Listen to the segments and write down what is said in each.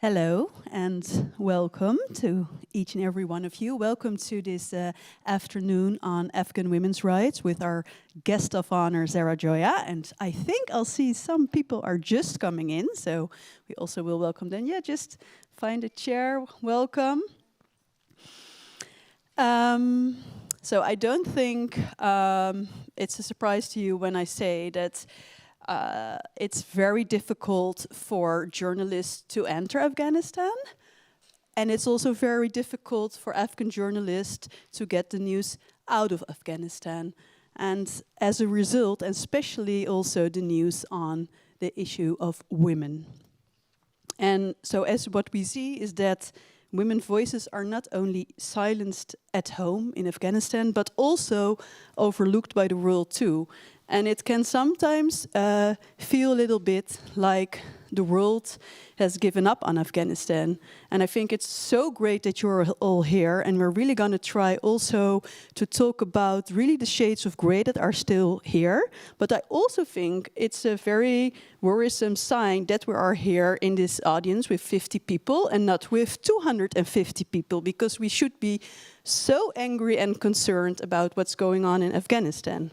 Hello and welcome to each and every one of you. Welcome to this afternoon on Afghan women's rights with our guest of honor, Zahra Joya. And I think I'll see some people are just coming in, so we also will welcome them. Yeah, just find a chair. Welcome. So I don't think it's a surprise to you when I say that it's very difficult for journalists to enter Afghanistan. And it's also very difficult for Afghan journalists to get the news out of Afghanistan. And as a result, and especially also the news on the issue of women. And so as what we see is that women's voices are not only silenced at home in Afghanistan, but also overlooked by the world too. And it can sometimes feel a little bit like the world has given up on Afghanistan. And I think it's so great that you're all here. And we're really going to try also to talk about really the shades of grey that are still here. But I also think it's a very worrisome sign that we are here in this audience with 50 people and not with 250 people, because we should be so angry and concerned about what's going on in Afghanistan.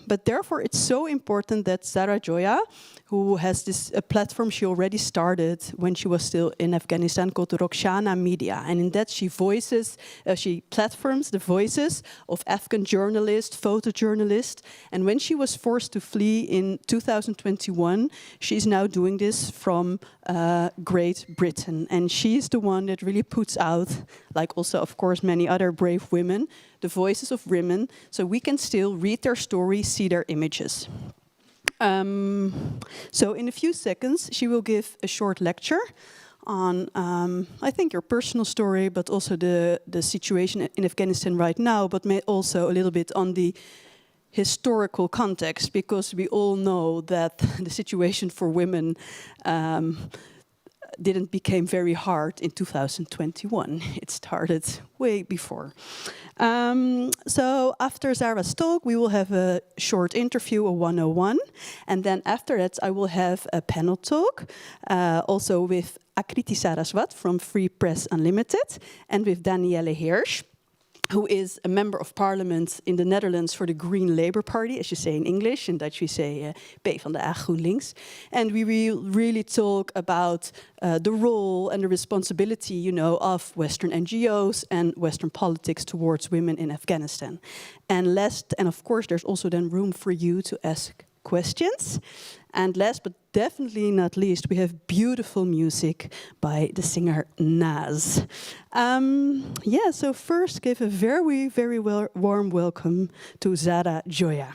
But therefore, it's so important that Zahra Joya, who has this platform she already started when she was still in Afghanistan called Rukhshana Media. And in that she platforms the voices of Afghan journalists, photojournalists. And when she was forced to flee in 2021, she's now doing this from Great Britain. And she's the one that really puts out, like also, of course, many other brave women, the voices of women, so we can still read their story, see their images. So in a few seconds, she will give a short lecture on, I think, your personal story, but also the situation in Afghanistan right now, but also a little bit on the historical context, because we all know that the situation for women didn't become very hard in 2021. It started way before. So after Zahra's talk, we will have a short interview, a 101. And then after that, I will have a panel talk, also with Akriti Saraswat from Free Press Unlimited, and with Danielle Hirsch, who is a member of parliament in the Netherlands for the Green Labour Party, as you say in English. In Dutch we say PvdA GroenLinks. And we will really talk about the role and the responsibility, you know, of Western NGOs and Western politics towards women in Afghanistan. And last, and of course, there's also then room for you to ask questions. And last but definitely not least, we have beautiful music by the singer Naz. Yeah, so first give a very, very warm welcome to Zahra Joya.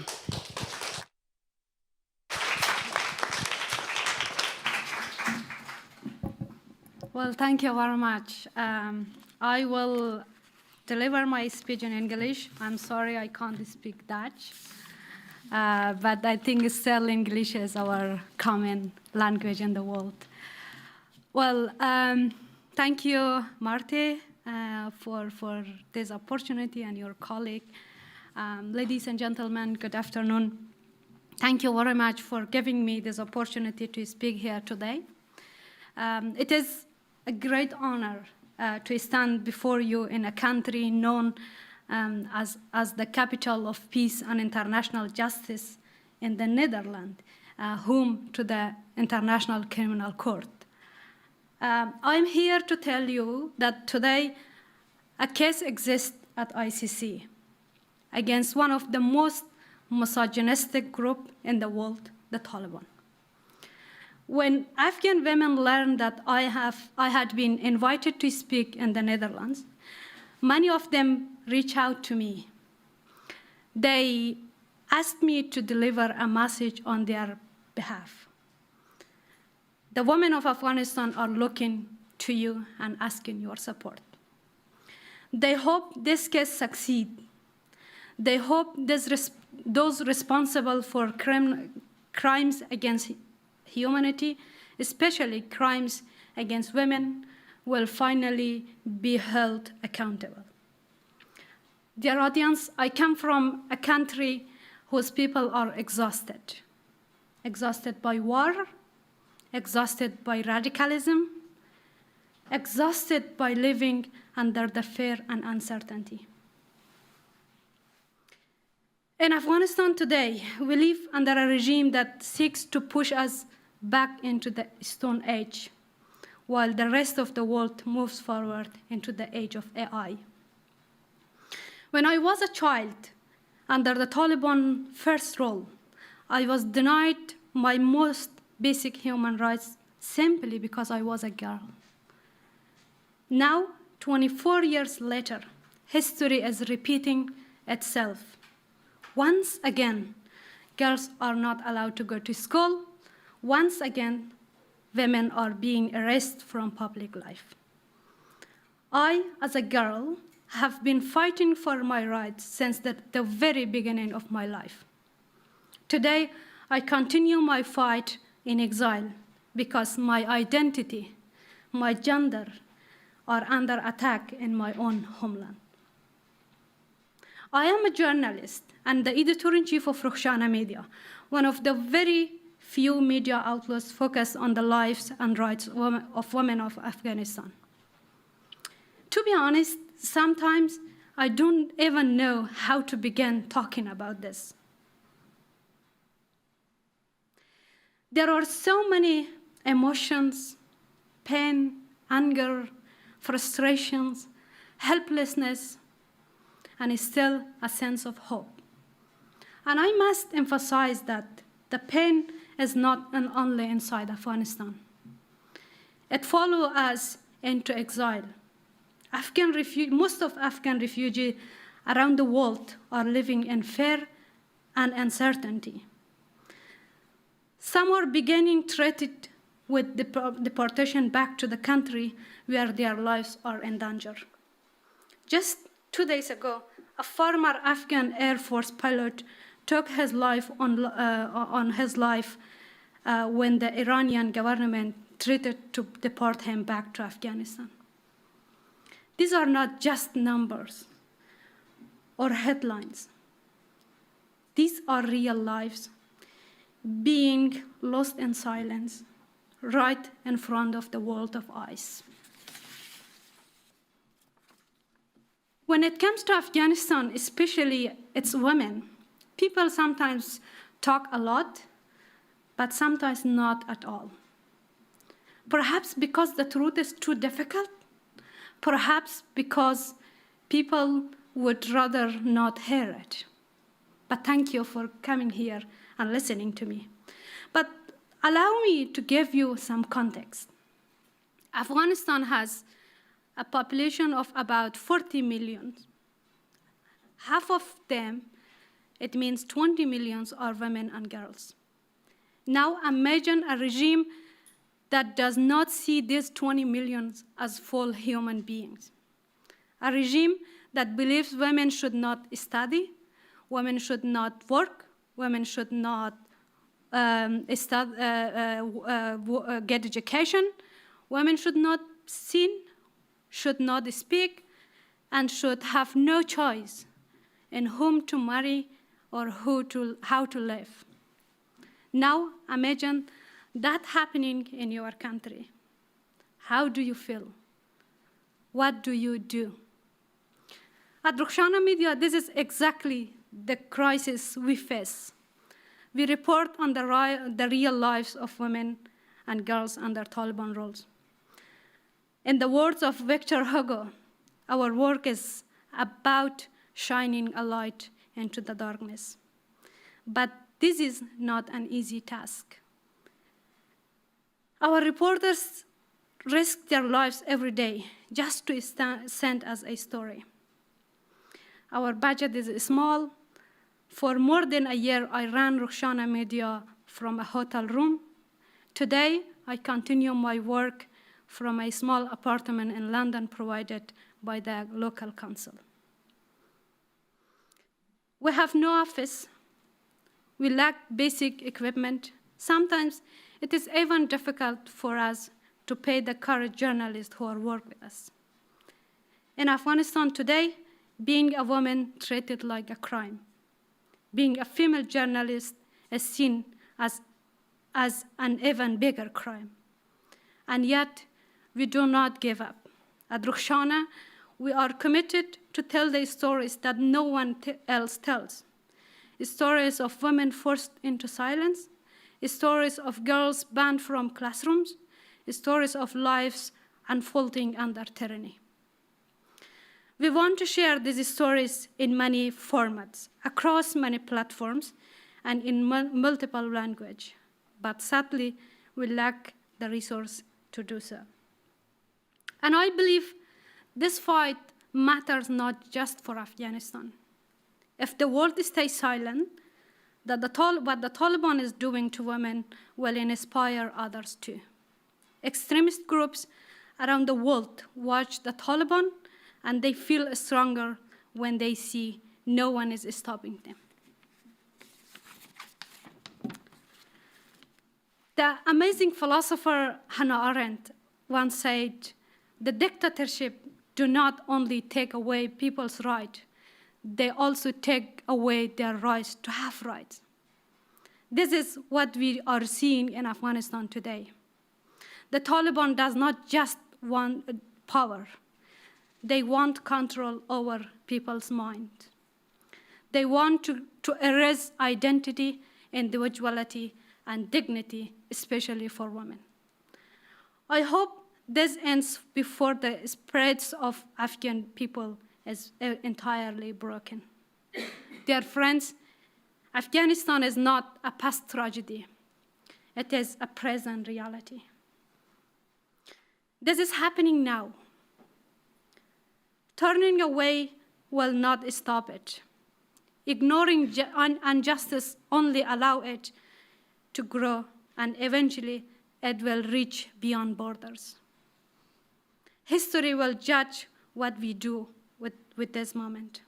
Well, thank you very much. I will deliver my speech in English. I'm sorry I can't speak Dutch. But I think still English is our common language in the world. Well, thank you, Marty, for this opportunity, and your colleague. Ladies and gentlemen, good afternoon. Thank you very much for giving me this opportunity to speak here today. It is a great honor to stand before you in a country known as the capital of peace and international justice in the Netherlands, home to the International Criminal Court. I'm here to tell you that today a case exists at ICC against one of the most misogynistic groups in the world, the Taliban. When Afghan women learned that I had been invited to speak in the Netherlands, many of them reached out to me. They asked me to deliver a message on their behalf. The women of Afghanistan are looking to you and asking your support. They hope this case succeeds. They hope those responsible for crimes against humanity, especially crimes against women, will finally be held accountable. Dear audience, I come from a country whose people are exhausted by war, exhausted by radicalism, exhausted by living under the fear and uncertainty. In Afghanistan today, we live under a regime that seeks to push us back into the Stone Age, while the rest of the world moves forward into the age of AI. When I was a child, under the Taliban first rule, I was denied my most basic human rights simply because I was a girl. Now, 24 years later, history is repeating itself. Once again, girls are not allowed to go to school. Once again, women are being erased from public life. I, as a girl, have been fighting for my rights since the very beginning of my life. Today, I continue my fight in exile because my identity, my gender, are under attack in my own homeland. I am a journalist and the editor-in-chief of Rukhshana Media, one of the very few media outlets focused on the lives and rights of women of Afghanistan. To be honest, sometimes I don't even know how to begin talking about this. There are so many emotions, pain, anger, frustrations, helplessness, and still a sense of hope. And I must emphasize that the pain is not only inside Afghanistan. It follows us into exile. Most of Afghan refugees around the world are living in fear and uncertainty. Some are beginning threatened with deportation back to the country where their lives are in danger. Just 2 days ago, a former Afghan Air Force pilot took his life on his life when the Iranian government threatened to deport him back to Afghanistan. These are not just numbers or headlines. These are real lives being lost in silence right in front of the world of eyes. When it comes to Afghanistan, especially its women, people sometimes talk a lot, but sometimes not at all. Perhaps because the truth is too difficult, perhaps because people would rather not hear it. But thank you for coming here and listening to me. But allow me to give you some context. Afghanistan has a population of about 40 million. Half of them, it means 20 million, are women and girls. Now imagine a regime that does not see these 20 million as full human beings. A regime that believes women should not study, women should not work, women should not get education, women should not sing, should not speak, and should have no choice in whom to marry or how to live. Now imagine that happening in your country. How do you feel? What do you do? At Rukhshana Media, this is exactly the crisis we face. We report on the real lives of women and girls under Taliban rules. In the words of Victor Hugo, our work is about shining a light into the darkness. But this is not an easy task. Our reporters risk their lives every day just to send us a story. Our budget is small. For more than a year, I ran Rukhshana Media from a hotel room. Today, I continue my work from a small apartment in London provided by the local council. We have no office. We lack basic equipment. Sometimes it is even difficult for us to pay the current journalists who work with us. In Afghanistan today, being a woman is treated like a crime. Being a female journalist is seen as an even bigger crime. And yet, we do not give up. At Rukhshana, we are committed to tell the stories that no one else tells. Stories of women forced into silence, stories of girls banned from classrooms, stories of lives unfolding under tyranny. We want to share these stories in many formats, across many platforms, and in multiple languages, but sadly, we lack the resource to do so. And I believe this fight matters not just for Afghanistan. If the world stays silent, what the Taliban is doing to women will inspire others too. Extremist groups around the world watch the Taliban, and they feel stronger when they see no one is stopping them. The amazing philosopher Hannah Arendt once said, "The dictatorship do not only take away people's rights, they also take away their rights to have rights." This is what we are seeing in Afghanistan today. The Taliban does not just want power. They want control over people's mind. They want to erase identity, individuality, and dignity, especially for women. I hope this ends before the spreads of Afghan people is entirely broken. Dear friends, Afghanistan is not a past tragedy. It is a present reality. This is happening now. Turning away will not stop it. Ignoring injustice only allows it to grow, and eventually it will reach beyond borders. History will judge what we do with this moment.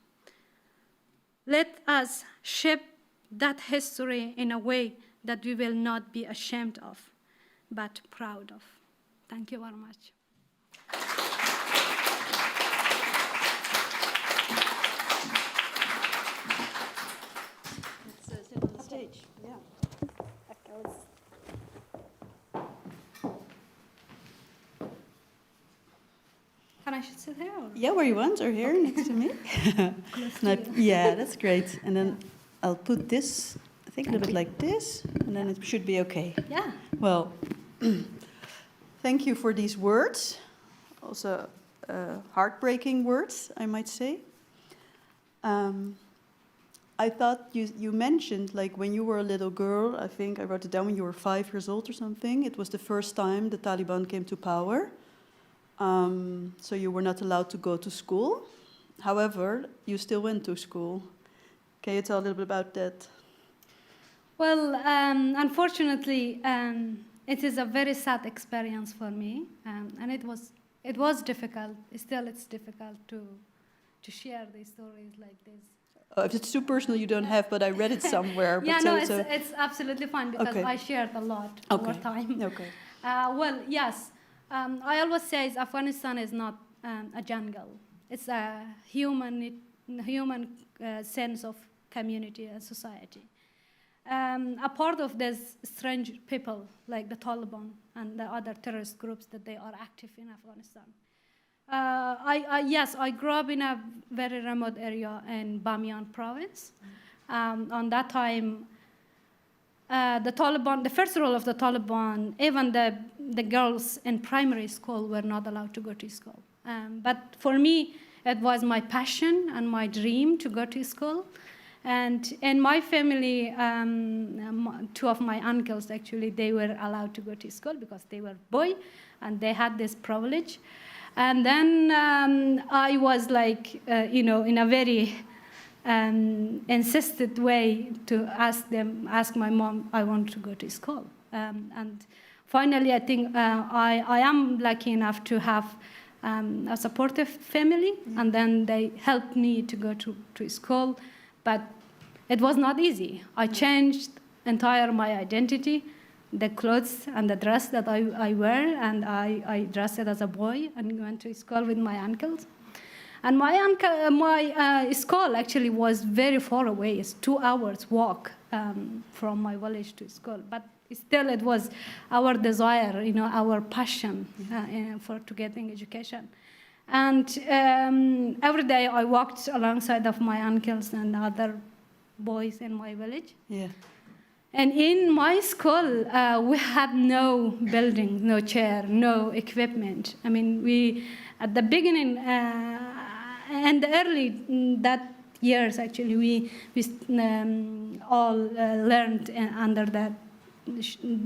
Let us shape that history in a way that we will not be ashamed of, but proud of. Thank you very much. Let's sit on the stage. Yeah. Can I sit here? Or? Yeah, where you want, or here next to me. Yeah, that's great. And then I'll put this, I think, a little bit like this, and then it should be okay. Yeah. Well, thank you for these words. Also, heartbreaking words, I might say. I thought you mentioned, like, when you were a little girl, I think I wrote it down when you were 5 years old or something, it was the first time the Taliban came to power. So you were not allowed to go to school. However, you still went to school. Can you tell a little bit about that? Well, unfortunately, it is a very sad experience for me, and it was difficult. Still, it's difficult to share these stories like this. If it's too personal, you don't have, but I read it somewhere. But Yeah, no, it's absolutely fine because Okay. I shared a lot over time. Okay. Well, yes. I always say Afghanistan is not a jungle. It's a human sense of community and society. A part of these strange people, like the Taliban and the other terrorist groups that they are active in Afghanistan. Yes, I grew up in a very remote area in Bamiyan province. On that time, the first rule of the Taliban, even the girls in primary school were not allowed to go to school. But for me, it was my passion and my dream to go to school. And in my family, 2 of my uncles, actually, they were allowed to go to school because they were boy, and they had this privilege. And then I was like, in a very insisted way to ask my mom, I want to go to school. And finally, I think I am lucky enough to have a supportive family, and then they helped me to go to school. But it was not easy. I changed entire my identity, the clothes and the dress that I wear, and I dressed as a boy and went to school with my uncles. And my school actually was very far away. It's 2 hours walk from my village to school. But still, it was our desire, our passion to getting education. And every day I walked alongside of my uncles and other boys in my village. Yeah. And in my school, we had no building, no chair, no equipment. I mean, we, at the beginning, and early that years, actually, we all learned under the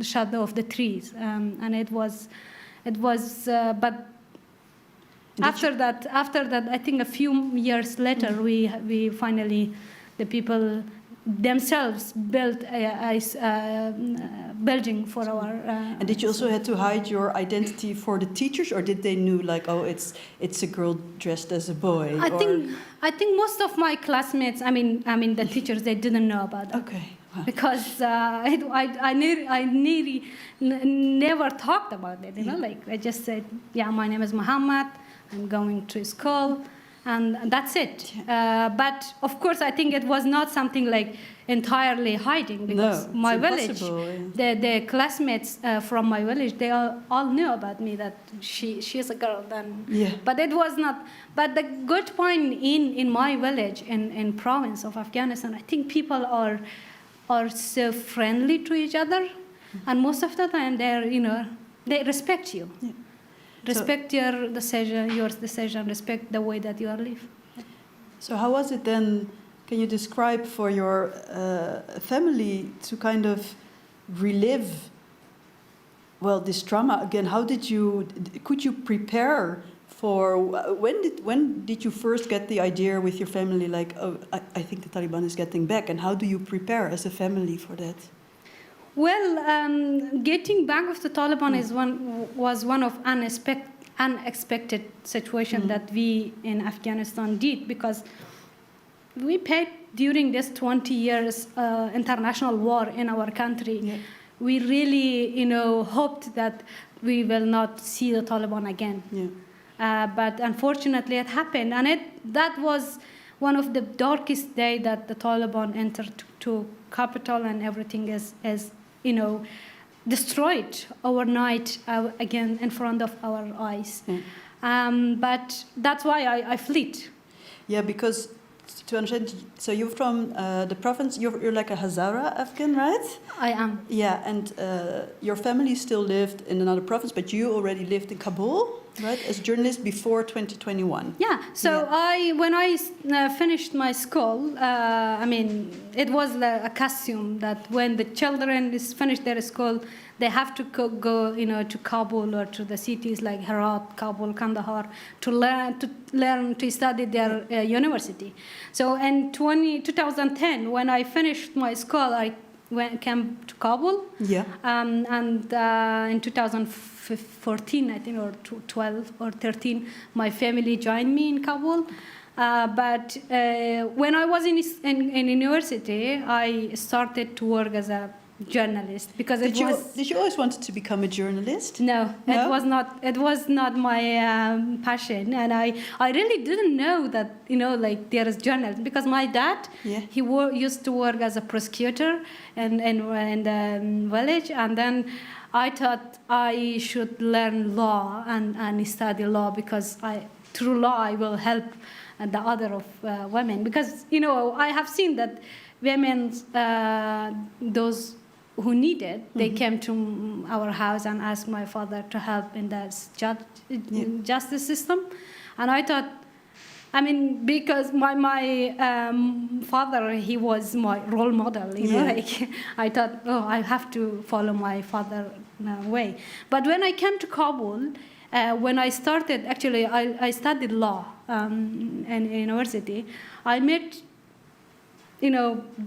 shadow of the trees. And it was, but after that, I think a few years later, we finally, the people themselves built a building for our. And did you also have to hide your identity for the teachers, or did they knew like, oh, it's a girl dressed as a boy? I think most of my classmates, I mean the teachers, they didn't know about that. Okay. Wow. Because I nearly never talked about it. Like I just said, yeah, my name is Muhammad. I'm going to school, and that's it. But of course, I think it was not something like entirely hiding, because my village, the classmates from my village, they all knew about me, that she's a girl. Then, yeah. But it was not. But the good point in my village, in province of Afghanistan, I think people are so friendly to each other, and most of the time they respect you. Yeah. Respect your decision, respect the way that you live. So how was it then? Can you describe for your family to kind of relive, well, this trauma again? How could you prepare for, when did you first get the idea with your family, like, oh, I think the Taliban is getting back, and how do you prepare as a family for that? Well, getting back with the Taliban was one of unexpected situation that we in Afghanistan did, because we paid during this 20 years international war in our country. Yeah. We really, hoped that we will not see the Taliban again. Yeah. But unfortunately, it happened, and that was one of the darkest days that the Taliban entered to capital, and everything is destroyed overnight again in front of our eyes. Mm. But that's why I fled. Yeah, because to understand, so you're from the province, you're like a Hazara Afghan, right? I am. Yeah, and your family still lived in another province, but you already lived in Kabul, right, as a journalist before 2021. Yeah, so when I finished my school, it was a custom that when the children finish their school, they have to go to Kabul or to the cities like Herat, Kabul, Kandahar to learn to study their university. So in 2010, when I finished my school, I came to Kabul. Yeah. And in 2014, I think, or 12 or 13, my family joined me in Kabul. But when I was in university, I started to work as a journalist, because did you always wanted to become a journalist? No, it was not my passion, and I really didn't know that like there is journalism, because my dad he used to work as a prosecutor in the village, and then I thought I should learn law and study law, because through law I will help the other of women, because I have seen that women those who needed, they came to our house and asked my father to help in the justice system. And I thought, because my father, he was my role model, like I thought, I have to follow my father's way. But when I came to Kabul, when I started, actually, I studied law in university, I met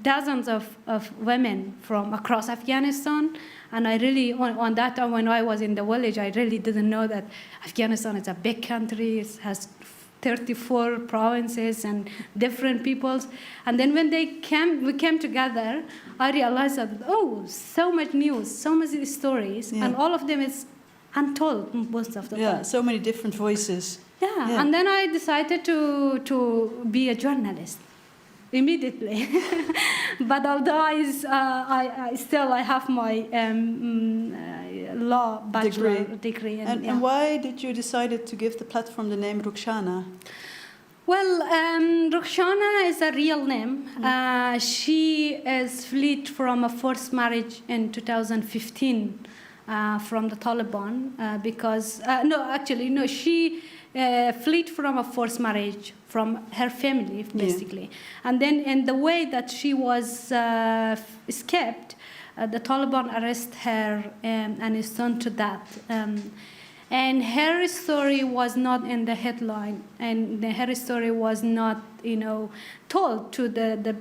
dozens of women from across Afghanistan, and I really, on that time when I was in the village, I really didn't know that Afghanistan is a big country. It has 34 provinces and different peoples. And then when we came together, I realized that, so much news, so many stories, and all of them is untold most of the time. Yeah, so many different voices. Yeah, and then I decided to be a journalist. immediately. But although I still have my law bachelor degree. And why did you decide to give the platform the name Rukhshana? Well, Rukhshana is a real name. She is fled from a forced marriage in 2015 from the Taliban because, she fled from a forced marriage from her family, basically. Yeah. And then in the way that she was escaped, the Taliban arrested her and stoned to death. And her story was not in the headline, and her story was not, told to the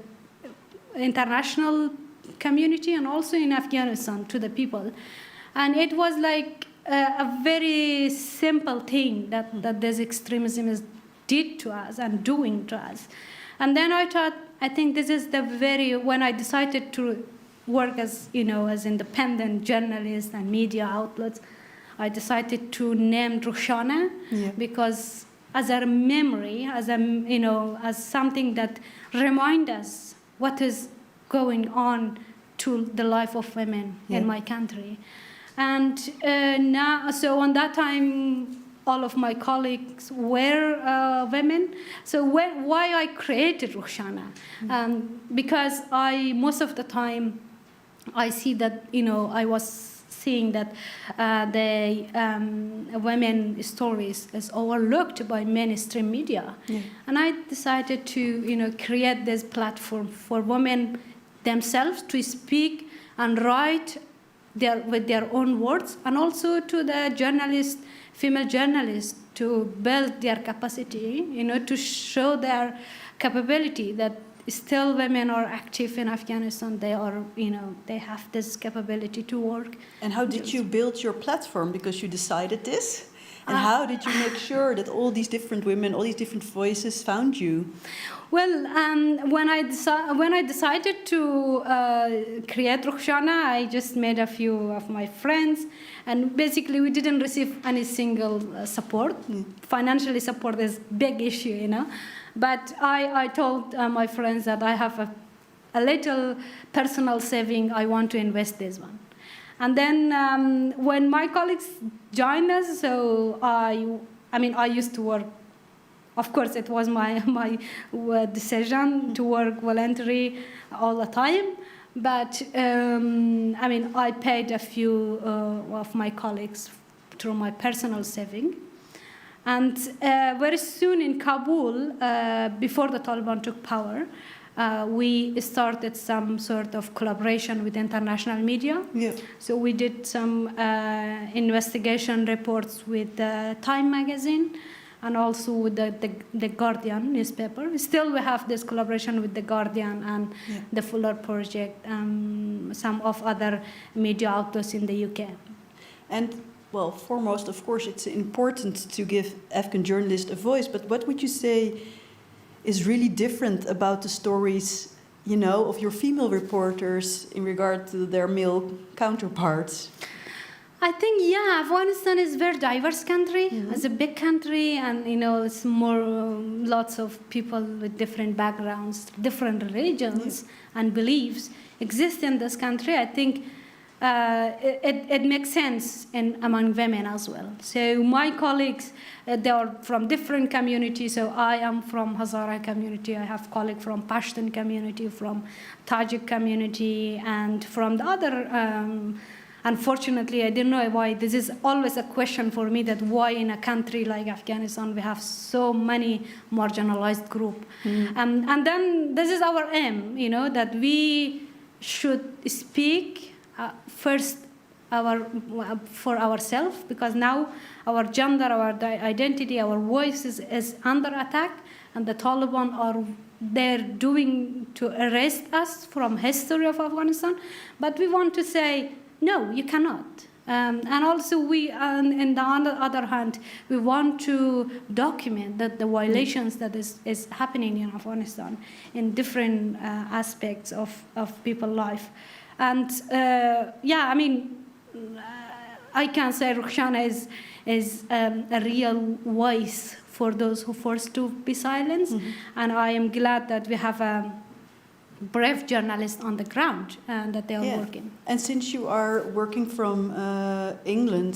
international community and also in Afghanistan to the people. And it was like a very simple thing that this extremism did to us and doing to us. And then I thought, I think this is when I decided to work as independent journalist and media outlets, I decided to name Rukhshana because as a memory, as something that reminds us what is going on to the life of women in my country. And so on that time, all of my colleagues were women. So why I created Rukhshana? Because most of the time, I see that, I was seeing that the women stories is overlooked by mainstream media. And I decided to, create this platform for women themselves to speak and write with their own words, and also to the journalists, female journalists, to build their capacity, to show their capability that still women are active in Afghanistan. They are, they have this capability to work. And how did you build your platform? Because you decided this. And how did you make sure that all these different women, all these different voices found you? Well, when I decided to create Rukhshana, I just made a few of my friends, and basically we didn't receive any single support. Financially support is a big issue, But I told my friends that I have a little personal saving. I want to invest this one. And then when my colleagues joined us, so I used to work. Of course, it was my decision to work voluntary all the time. But I paid a few of my colleagues through my personal saving. And very soon in Kabul, before the Taliban took power, we started some sort of collaboration with international media. So we did some investigation reports with Time magazine and also with the Guardian newspaper. Still, we have this collaboration with the Guardian and the Fuller Project, some of other media outlets in the UK. And well, foremost, of course, it's important to give Afghan journalists a voice, but what would you say is really different about the stories, of your female reporters in regard to their male counterparts? I think, Afghanistan is a very diverse country. It's a big country, and, it's more lots of people with different backgrounds, different religions and beliefs exist in this country. I think it makes sense among women as well. So my colleagues, they are from different communities. So I am from Hazara community. I have colleagues from Pashtun community, from Tajik community, and from the other. Unfortunately, I don't know why. This is always a question for me, that why in a country like Afghanistan we have so many marginalized groups. And then this is our aim, that we should speak first for ourselves, because now our gender, our identity, our voice is under attack, and the Taliban are there doing to erase us from history of Afghanistan. But we want to say, no, you cannot. And also we, on the other hand, we want to document that the violations that is happening in Afghanistan in different aspects of people's life. And I can say Rukhshana is a real voice for those who forced to be silenced. And I am glad that we have a brave journalists on the ground and that they are working. And since you are working from England,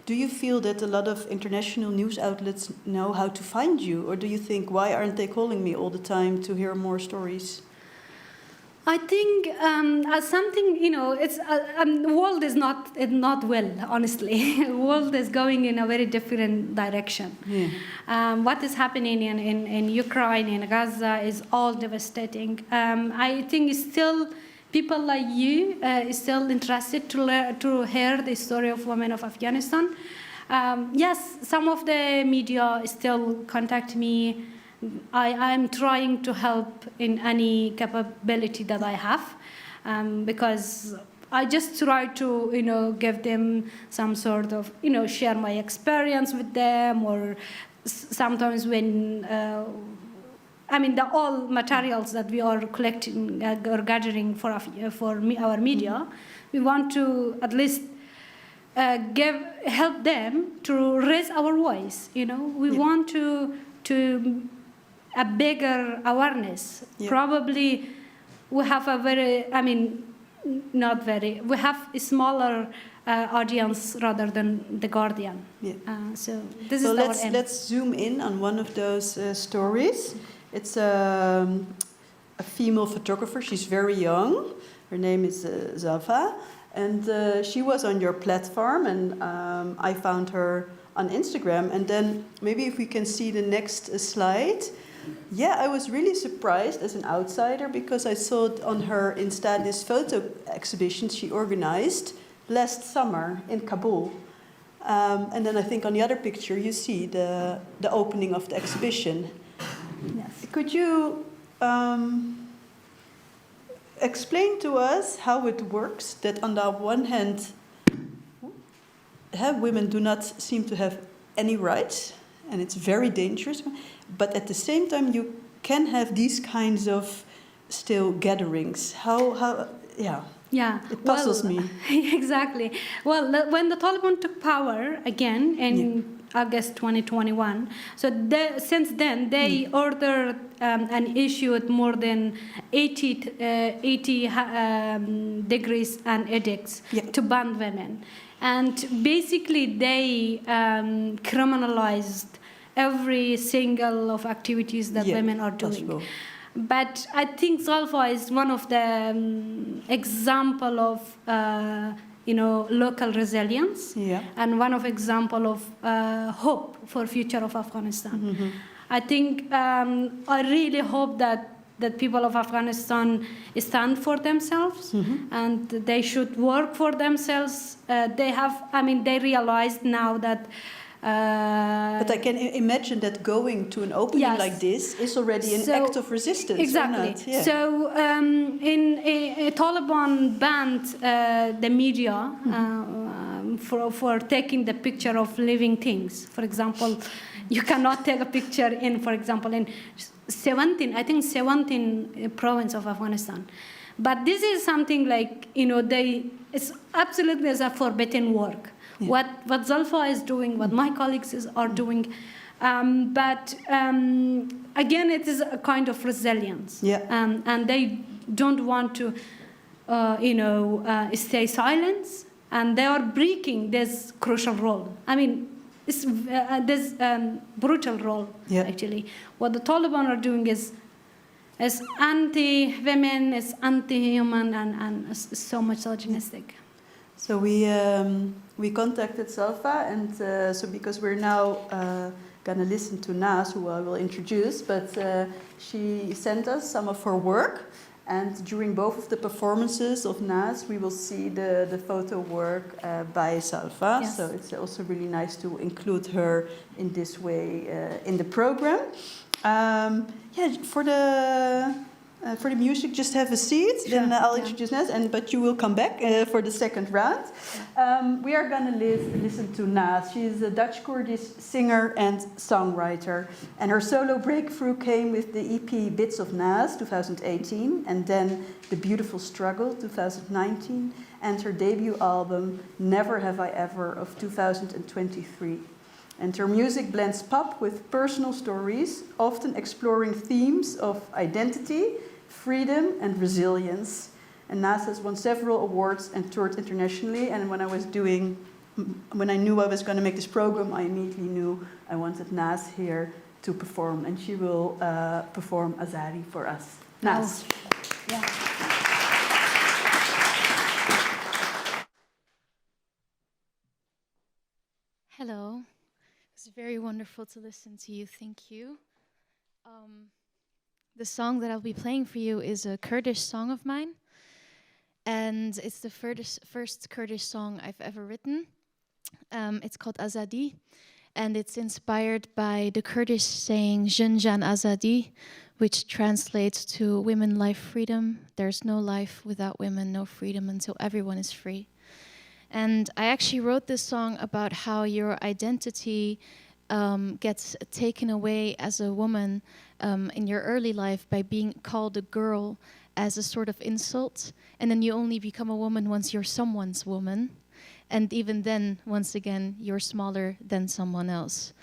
do you feel that a lot of international news outlets know how to find you? Or do you think, why aren't they calling me all the time to hear more stories? I think as something, it's the world is not well, honestly. The world is going in a very different direction. Yeah. What is happening in Ukraine, in Gaza, is all devastating. I think still people like you is still interested to hear the story of women of Afghanistan. Yes, some of the media still contact me. I'm trying to help in any capability that I have, because I just try to, give them some sort of, share my experience with them, or sometimes when, the all materials that we are collecting or gathering for our media, we want to at least help them to raise our voice. We want to a bigger awareness. Yeah. Probably we have a very, we have a smaller audience rather than The Guardian. Yeah. So this is our aim. Let's zoom in on one of those stories. It's a female photographer. She's very young. Her name is Zahra. And she was on your platform, and I found her on Instagram. And then maybe if we can see the next slide. Yeah, I was really surprised as an outsider, because I saw on her Insta this photo exhibition she organized last summer in Kabul. And then I think on the other picture you see the opening of the exhibition. Yes. Could you explain to us how it works, that on the one hand, women do not seem to have any rights, and it's very dangerous, but at the same time you can have these kinds of still gatherings. How it puzzles me. Exactly. Well, when the Taliban took power again in August 2021, so since then they ordered and issued more than 80 degrees and edicts to ban women. And basically they criminalized every single of activities that women are doing. Possible. But I think Zalfa is one of the example of local resilience, and one of example of hope for future of Afghanistan. I think I really hope that people of Afghanistan stand for themselves, and they should work for themselves. They realize now that. But I can imagine that going to an opening like this is already an act of resistance. Exactly. Yeah. So Taliban banned the media for taking the picture of living things. For example, you cannot take a picture in 17 province of Afghanistan. But this is something like, it's absolutely as a forbidden work. Yeah. What Zalfa is doing, what my colleagues are doing. But again, it is a kind of resilience. Yeah. And they don't want to, stay silent. And they are breaking this crucial role. It's this brutal role, actually. What the Taliban are doing is anti-women, is anti-human, and so misogynistic. So we contacted Zalfa, and so because we're now going to listen to Naz, who I will introduce, but she sent us some of her work, and during both of the performances of Naz, we will see the photo work by Zalfa. Yes. So it's also really nice to include her in this way in the program. For the music, just have a seat. Sure. Then I'll introduce Naz, but you will come back for the second round. We are going to listen to Naz. She's a Dutch-Kurdish singer and songwriter. And her solo breakthrough came with the EP Bits of Naz, 2018, and then The Beautiful Struggle, 2019, and her debut album, Never Have I Ever, of 2023. And her music blends pop with personal stories, often exploring themes of identity, freedom, and resilience. And Nas has won several awards and toured internationally. And when I knew I was going to make this program, I immediately knew I wanted Nas here to perform. And she will perform Azadi for us. Nas. Oh. Yeah. Hello. It's very wonderful to listen to you. Thank you. The song that I'll be playing for you is a Kurdish song of mine. And it's the first Kurdish song I've ever written. It's called Azadi. And it's inspired by the Kurdish saying, Jinjan Azadi, which translates to women, life, freedom. There's no life without women, no freedom until everyone is free. And I actually wrote this song about how your identity gets taken away as a woman in your early life by being called a girl as a sort of insult. And then you only become a woman once you're someone's woman. And even then, once again, you're smaller than someone else.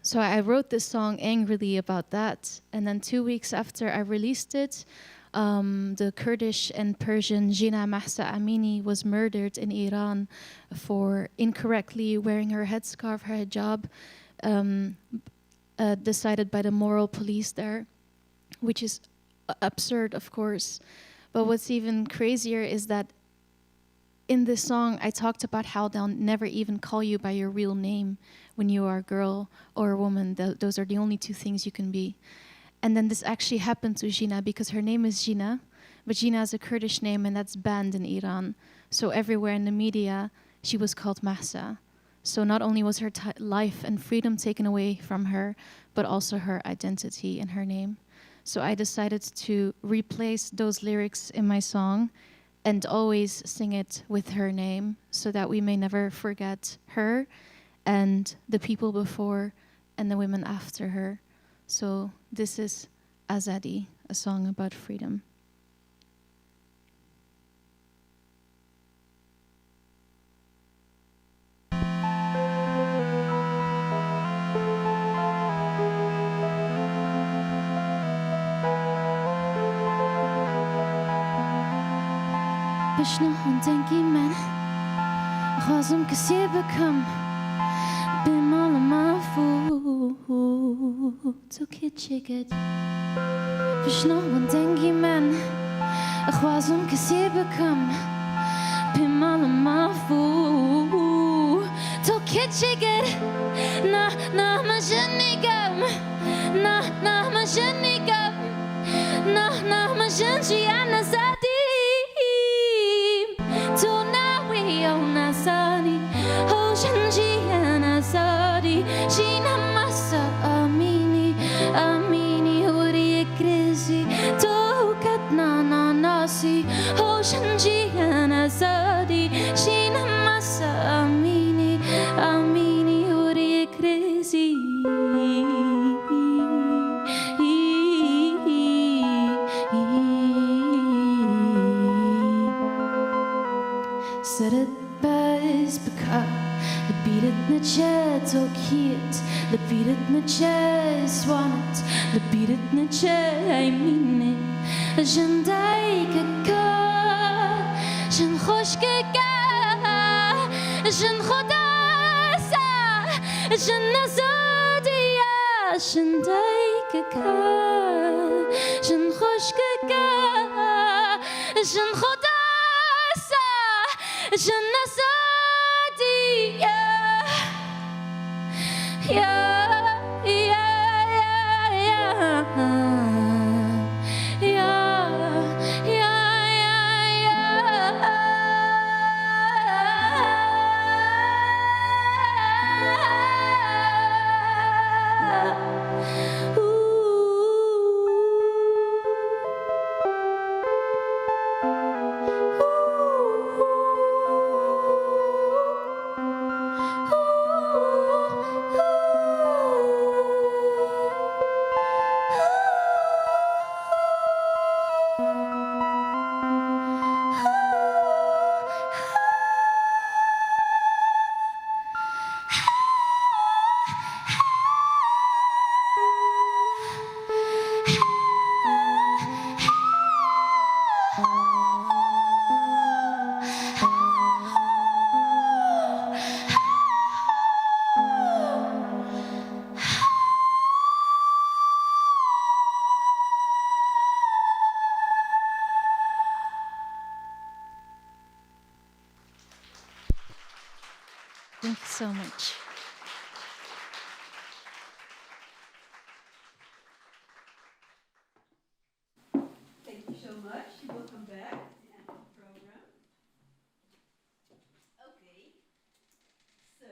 So I wrote this song angrily about that. And then 2 weeks after I released it, the Kurdish and Persian Jina Mahsa Amini was murdered in Iran for incorrectly wearing her headscarf, her hijab, decided by the moral police there, which is absurd, of course. But what's even crazier is that in this song, I talked about how they'll never even call you by your real name when you are a girl or a woman. Those are the only two things you can be. And then this actually happened to Jina because her name is Jina, but Jina is a Kurdish name and that's banned in Iran. So everywhere in the media, she was called Mahsa. So not only was her life and freedom taken away from her, but also her identity and her name. So I decided to replace those lyrics in my song and always sing it with her name so that we may never forget her and the people before and the women after her. So this is Azadi, a song about freedom. بشنو تنكي من خازم كسي بكم بمال ما فوت وكتشكت بشنو تنكي من خازم كسي بكم بمال ما فوت وكتشكت نا مجني قم نا مجني قم نا مجنجي أنا زادي Jina Mahsa Amini Amini Huri Krizi Tokatna na nasi Hoshanji Anasadi Jina Mahsa Amini Amini Huri Krizi Sarat Baz Baka لبيرتنا جات وكيت لبيرتنا جات سوانت لبيرتنا جاي مني جن دايك كا جن خوشك كا جن خداسا جن نزاديا جن دايك كا جن خوشك كا جن خداسا جن نزاديا Thank you so much. Thank you so much. You will come back at the end of the program. Okay. So,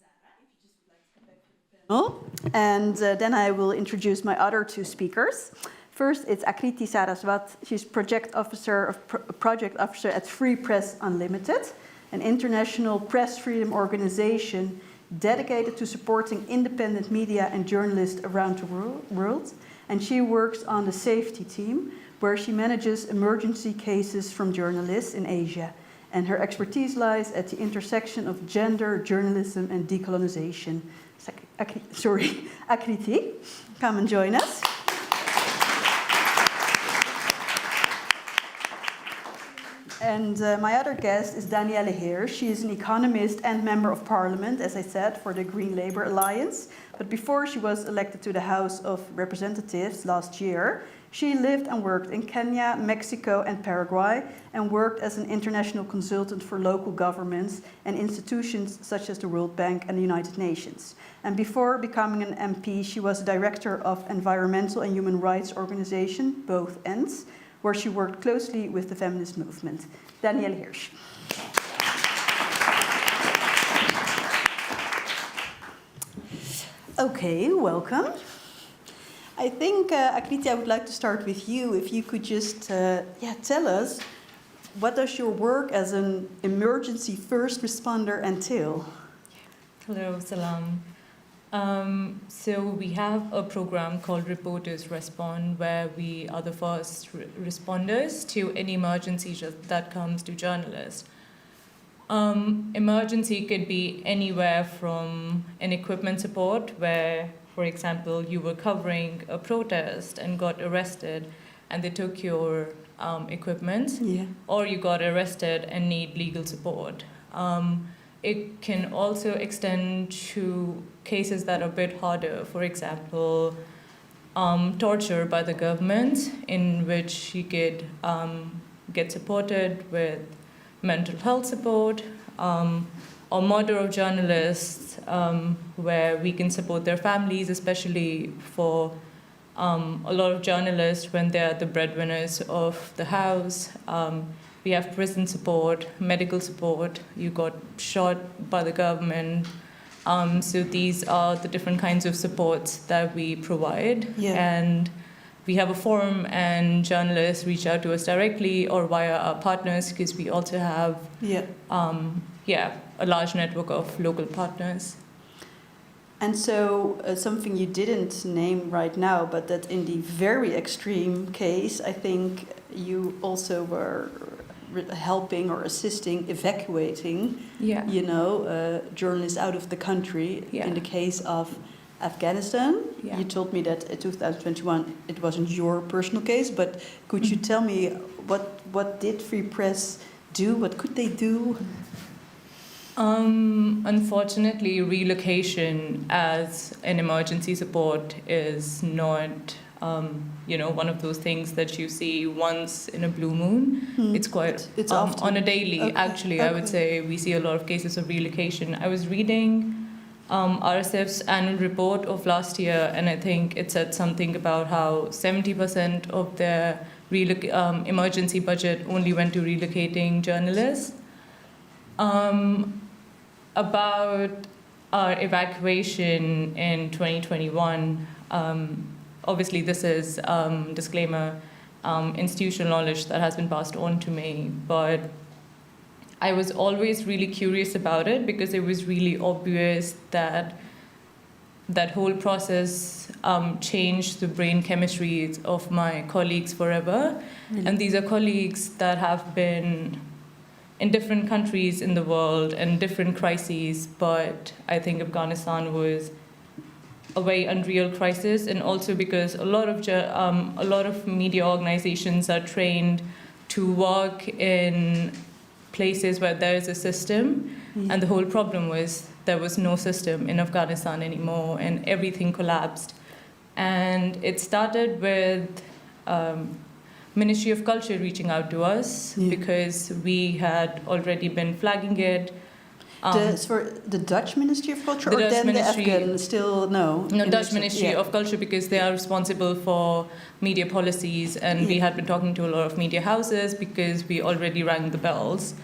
Zahra, if you just would like to come back to the panel. And then I will introduce my other two speakers. First, it's Akriti Saraswat. She's project officer at Free Press Unlimited, an international press freedom organization dedicated to supporting independent media and journalists around the world. And she works on the safety team, where she manages emergency cases from journalists in Asia. And her expertise lies at the intersection of gender, journalism, and decolonization. Akriti, come and join us. And my other guest is Danielle Heers. She is an economist and member of parliament, as I said, for the Green Labour Alliance. But before she was elected to the House of Representatives last year, she lived and worked in Kenya, Mexico, and Paraguay, and worked as an international consultant for local governments and institutions such as the World Bank and the United Nations. And before becoming an MP, she was director of environmental and human rights organization, both ends, where she worked closely with the feminist movement. Danielle Heers. Okay, welcome. I think, Akriti, I would like to start with you. If you could just tell us, what does your work as an emergency first responder entail? Hello, salam. So we have a program called Reporters Respond, where we are the first responders to any emergency that comes to journalists. Emergency could be anywhere from an equipment support, where, for example, you were covering a protest and got arrested and they took your equipment, or you got arrested and need legal support. It can also extend to cases that are a bit harder. For example, torture by the government, in which you could get supported with mental health support, or murder of journalists, where we can support their families, especially for a lot of journalists when they're the breadwinners of the house. We have prison support, medical support. You got shot by the government. So these are the different kinds of supports that we provide. And we have a forum, and journalists reach out to us directly or via our partners, because we also have a large network of local partners. And so something you didn't name right now, but that in the very extreme case, I think you also were helping or assisting evacuating, journalists out of the country. In the case of Afghanistan, you told me that in 2021 it wasn't your personal case, but could you tell me what did Free Press do? What could they do? Unfortunately, relocation as an emergency support is not one of those things that you see once in a blue moon. It's often on a daily. I would say we see a lot of cases of relocation. I was reading RSF's annual report of last year, and I think it said something about how 70% of their emergency budget only went to relocating journalists. About our evacuation in 2021, obviously this is, disclaimer, institutional knowledge that has been passed on to me, but I was always really curious about it, because it was really obvious that that whole process changed the brain chemistry of my colleagues forever. And these are colleagues that have been in different countries in the world and different crises, but I think Afghanistan was a very unreal crisis, and also because a lot of media organizations are trained to work in places where there is a system, and the whole problem was there was no system in Afghanistan anymore, and everything collapsed. And it started with Ministry of Culture reaching out to us, because we had already been flagging it. For the Dutch Ministry of Culture, The or Dutch then Ministry- the Afghan still no? No, Dutch Ministry yeah. of Culture, because they are responsible for media policies, and we had been talking to a lot of media houses because we already rang the bells,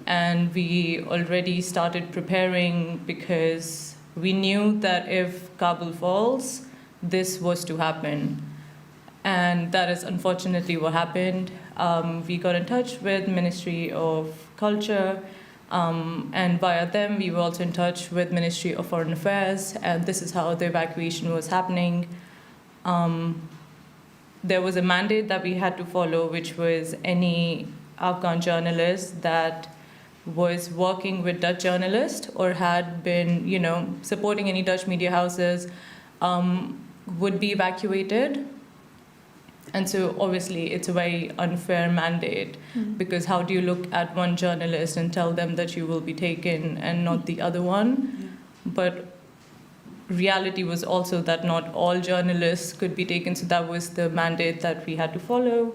and we already started preparing because we knew that if Kabul falls, this was to happen. And that is unfortunately what happened. We got in touch with Ministry of Culture, and via them we were also in touch with Ministry of Foreign Affairs, and this is how the evacuation was happening. There was a mandate that we had to follow, which was any Afghan journalist that was working with Dutch journalists or had been, supporting any Dutch media houses would be evacuated. And so obviously it's a very unfair mandate, because how do you look at one journalist and tell them that you will be taken and not the other one? But reality was also that not all journalists could be taken, so that was the mandate that we had to follow.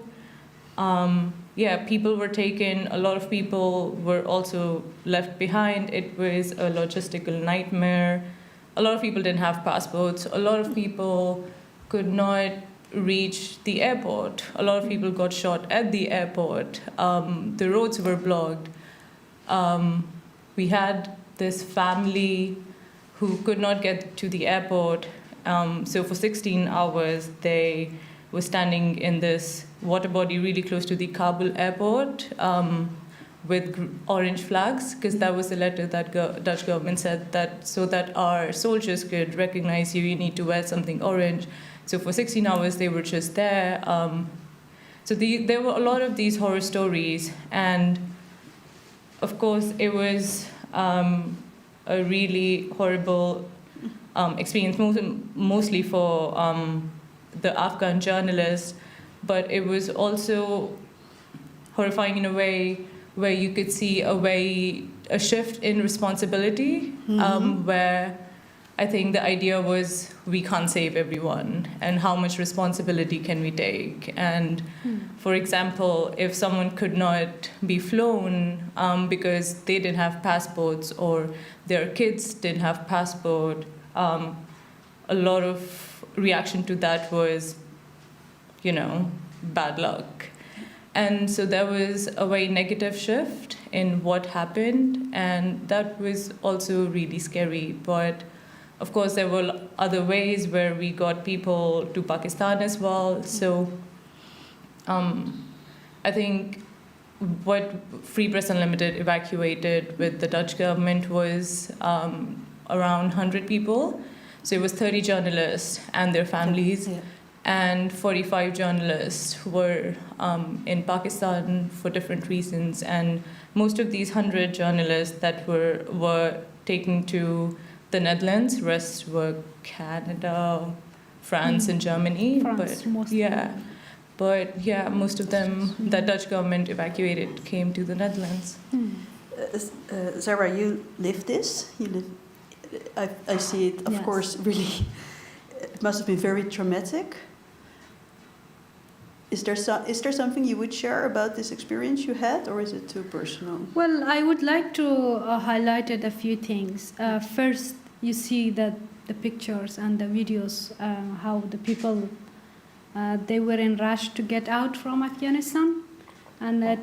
People were taken, a lot of people were also left behind. It was a logistical nightmare. A lot of people didn't have passports. A lot of people could not reach the airport. A lot of people got shot at the airport. The roads were blocked. We had this family who could not get to the airport. So for 16 hours, they were standing in this water body really close to the Kabul airport with orange flags, because that was the letter that Dutch government said that so that our soldiers could recognize you, you need to wear something orange. So for 16 hours, they were just there. There were a lot of these horror stories. And of course, it was a really horrible experience, mostly for the Afghan journalists. But it was also horrifying in a way where you could see a shift in responsibility, where I think the idea was we can't save everyone, and how much responsibility can we take? And for example, if someone could not be flown because they didn't have passports or their kids didn't have passport, a lot of reaction to that was, bad luck. And so there was a very negative shift in what happened, and that was also really scary. But of course, there were other ways where we got people to Pakistan as well. So I think what Free Press Unlimited evacuated with the Dutch government was around 100 people. So it was 30 journalists and their families, and 45 journalists who were in Pakistan for different reasons. And most of these 100 journalists that were taken to the Netherlands, rest were Canada, France, and Germany. France, mostly. Most of them, the Dutch government evacuated, came to the Netherlands. Zahra, you live this. I see it, of course, really. It must have been very traumatic. Is there something you would share about this experience you had, or is it too personal? Well, I would like to highlight a few things. First, you see that the pictures and the videos, how the people, they were in rush to get out from Afghanistan, and that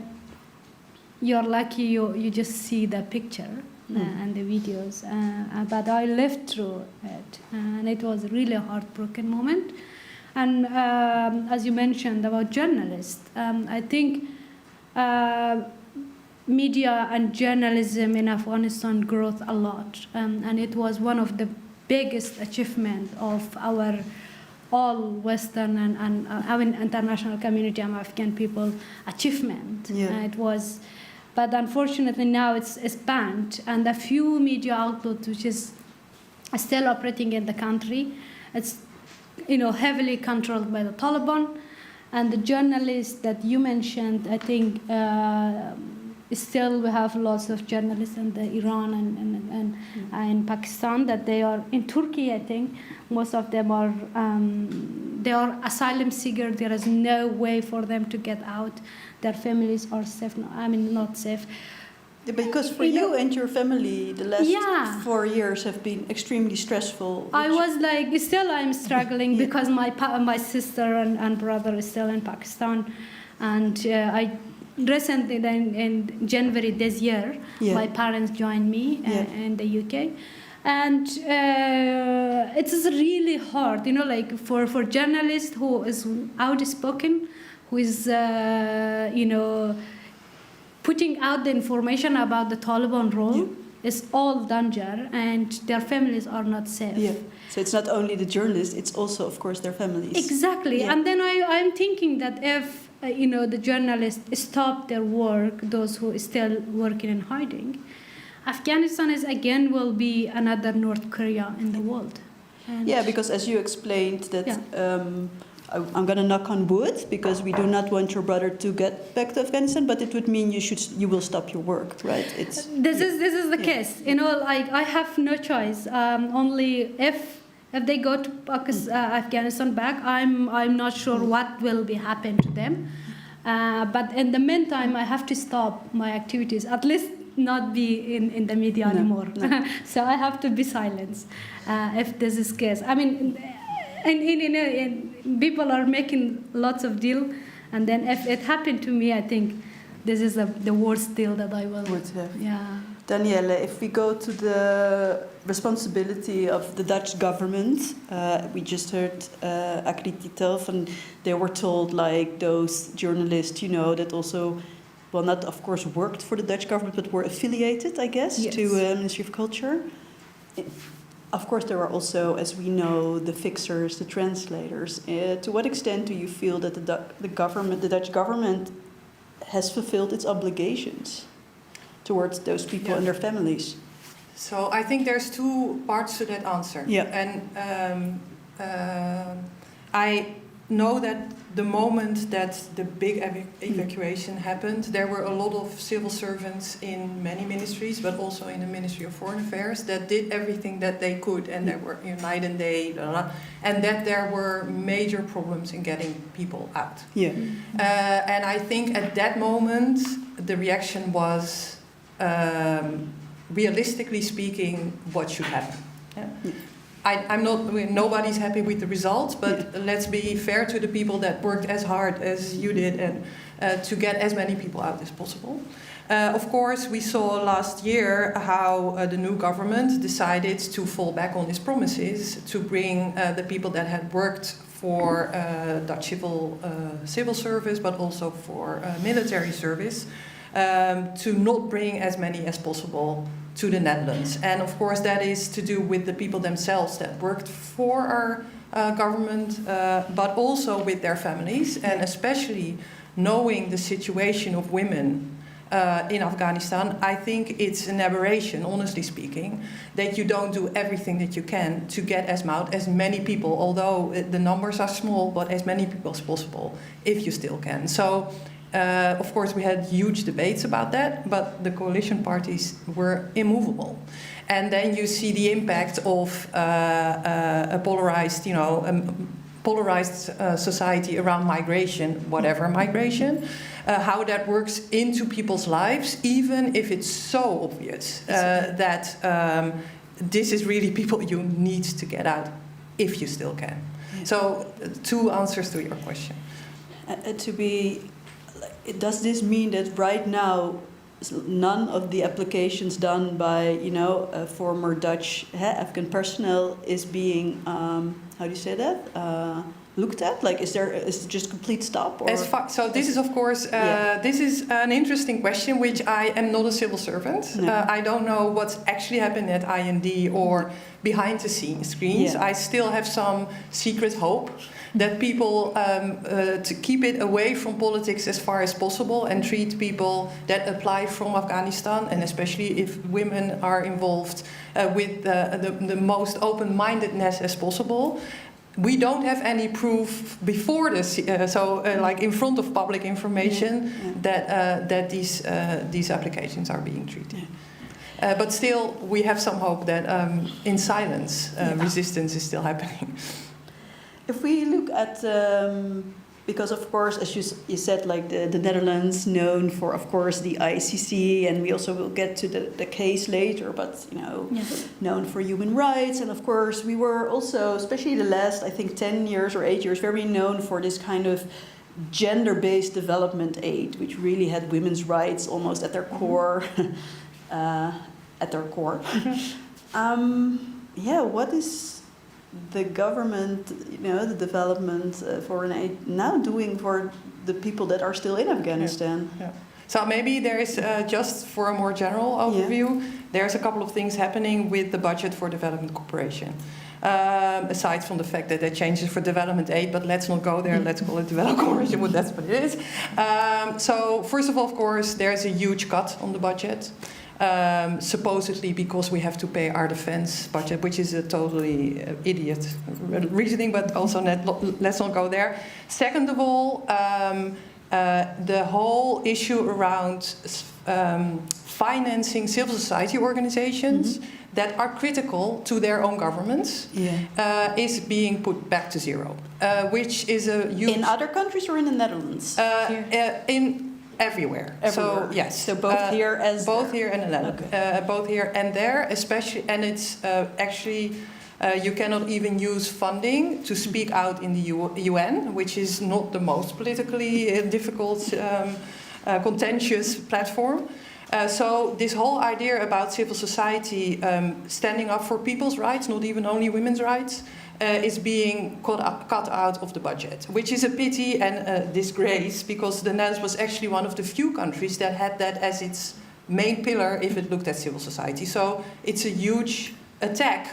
you're lucky you just see the picture and the videos. But I lived through it, and it was really a heartbroken moment. And as you mentioned about journalists, I think media and journalism in Afghanistan growth a lot, and it was one of the biggest achievements of our all Western and our international community and Afghan people achievement. It was, but unfortunately now it's banned, and a few media outlets which is still operating in the country, it's heavily controlled by the Taliban. And the journalists that you mentioned, I think still we have lots of journalists in Iran and in Pakistan, that they are in Turkey. I think most of them are they are asylum seekers. There is no way for them to get out. Their families are safe. Not safe. Because for you and your family, the last 4 years have been extremely stressful. I was like, still I'm struggling because my sister and brother is still in Pakistan, and I recently in January this year, my parents joined me in the UK, and it is really hard, like for journalists who is outspoken, who is putting out the information about the Taliban role is all danger, and their families are not safe. Yeah. So it's not only the journalists; it's also, of course, their families. Exactly. Yeah. And then I'm thinking that if the journalists stop their work, those who are still working in hiding, Afghanistan will be another North Korea in the world. And because as you explained that. I'm going to knock on wood because we do not want your brother to get back to Afghanistan, but it would mean you will stop your work, right? This is the case. Like I have no choice. Only if they go to Afghanistan back, I'm not sure what will be happen to them. But in the meantime, I have to stop my activities. At least not be in the media anymore. No. So I have to be silent if this is case. I mean. And people are making lots of deal, and then if it happened to me, I think this is the worst deal that I will have. Yeah. Danielle, if we go to the responsibility of the Dutch government, we just heard Akriti Telf, and they were told like those journalists, that also, well, not of course worked for the Dutch government, but were affiliated, I guess, to Ministry of Culture. Of course, there are also, as we know, the fixers, the translators. To what extent do you feel that the Dutch government, has fulfilled its obligations towards those people and their families? So I think there's two parts to that answer. Yeah. And I know that the moment that the big evacuation happened, there were a lot of civil servants in many ministries, but also in the Ministry of Foreign Affairs, that did everything that they could, and there were night and day, blah, blah, and that there were major problems in getting people out. Yeah. And I think at that moment, the reaction was, realistically speaking, what should happen. Yeah? I'm not. Nobody's happy with the results, but let's be fair to the people that worked as hard as you did, and to get as many people out as possible. Of course, we saw last year how the new government decided to fall back on its promises to bring the people that had worked for Dutch civil service, but also for military service, to not bring as many as possible to the Netherlands. And of course that is to do with the people themselves that worked for our government, but also with their families, and especially knowing the situation of women in Afghanistan. I think it's an aberration, honestly speaking, that you don't do everything that you can to get as many people, although the numbers are small, but as many people as possible, if you still can. So of course, we had huge debates about that, but the coalition parties were immovable. And then you see the impact of a polarized society around migration, whatever migration, how that works into people's lives, even if it's so obvious that this is really people you need to get out, if you still can. So, two answers to your question. Does this mean that right now none of the applications done by former Dutch Afghan personnel is being how do you say that, looked at? Like, is it just complete stop? Or? So this is, of course, this is an interesting question, which I am not a civil servant. No. I don't know what's actually happened at IND or behind the screens. Yeah. I still have some secret hope that people to keep it away from politics as far as possible and treat people that apply from Afghanistan, and especially if women are involved, with the most open-mindedness as possible. We don't have any proof before this, like in front of public information, that these applications are being treated. But still, we have some hope that in silence, resistance is still happening. If we look at, because of course, as you said, like the Netherlands known for, of course, the ICC, and we also will get to the case later, but known for human rights. And of course, we were also, especially the last, I think, 10 years or 8 years, very known for this kind of gender-based development aid, which really had women's rights almost at their core. What is the government, the development foreign aid now doing for the people that are still in Afghanistan? Yeah. So maybe there is, just for a more general overview, there's a couple of things happening with the budget for development cooperation. Aside from the fact that there changes for development aid, but let's not go there, let's call it development cooperation, but that's what it is. So first of all, of course, there's a huge cut on the budget. Supposedly because we have to pay our defense budget, which is a totally idiot reasoning, but also let's not go there. Second of all, the whole issue around financing civil society organizations that are critical to their own governments is being put back to zero, which is a huge... In other countries or in the Netherlands? In everywhere. So yes. So both here as both there. here and there. Okay. Both here and there, especially, and it's actually you cannot even use funding to speak out in the UN, which is not the most politically difficult, contentious platform. So this whole idea about civil society standing up for people's rights, not even only women's rights, is being cut out of the budget, which is a pity and a disgrace, because the Netherlands was actually one of the few countries that had that as its main pillar if it looked at civil society. So it's a huge attack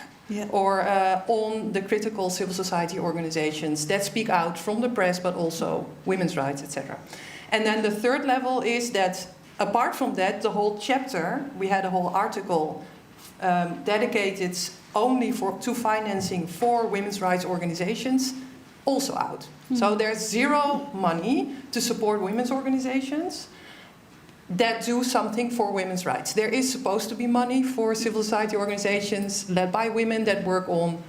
on the critical civil society organizations that speak out from the press, but also women's rights, etc. And then the third level is that, apart from that, the whole chapter, we had a whole article dedicated only to financing for women's rights organizations, also out. So there's zero money to support women's organizations that do something for women's rights. There is supposed to be money for civil society organizations led by women that work on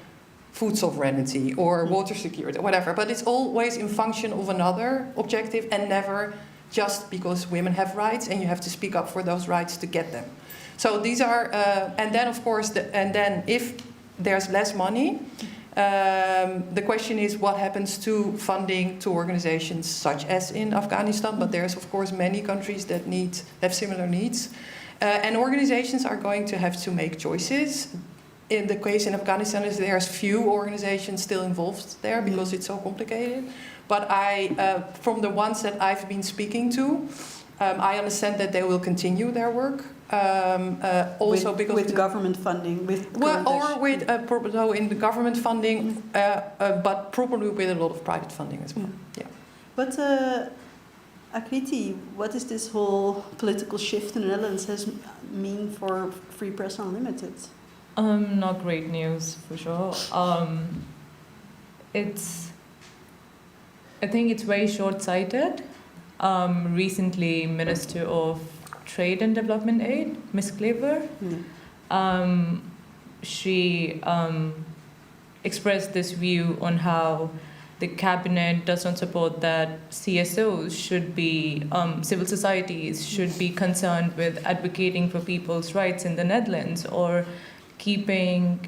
food sovereignty or water security or whatever, but it's always in function of another objective and never just because women have rights and you have to speak up for those rights to get them. So these are, and then of course, if there's less money, the question is what happens to funding to organizations such as in Afghanistan, but there's of course many countries that have similar needs. And organizations are going to have to make choices. In the case in Afghanistan, there's few organizations still involved there because it's so complicated. But from the ones that I've been speaking to, I understand that they will continue their work. Also because with government funding, in the government funding, but probably with a lot of private funding as well. Yeah. But Akriti, what is this whole political shift in the Netherlands mean for Free Press Unlimited? Not great news for sure. I think it's very short-sighted. Recently, Minister of Trade and Development Aid, Ms. Klever, she expressed this view on how the cabinet does not support that CSOs should be, civil societies should be concerned with advocating for people's rights in the Netherlands or keeping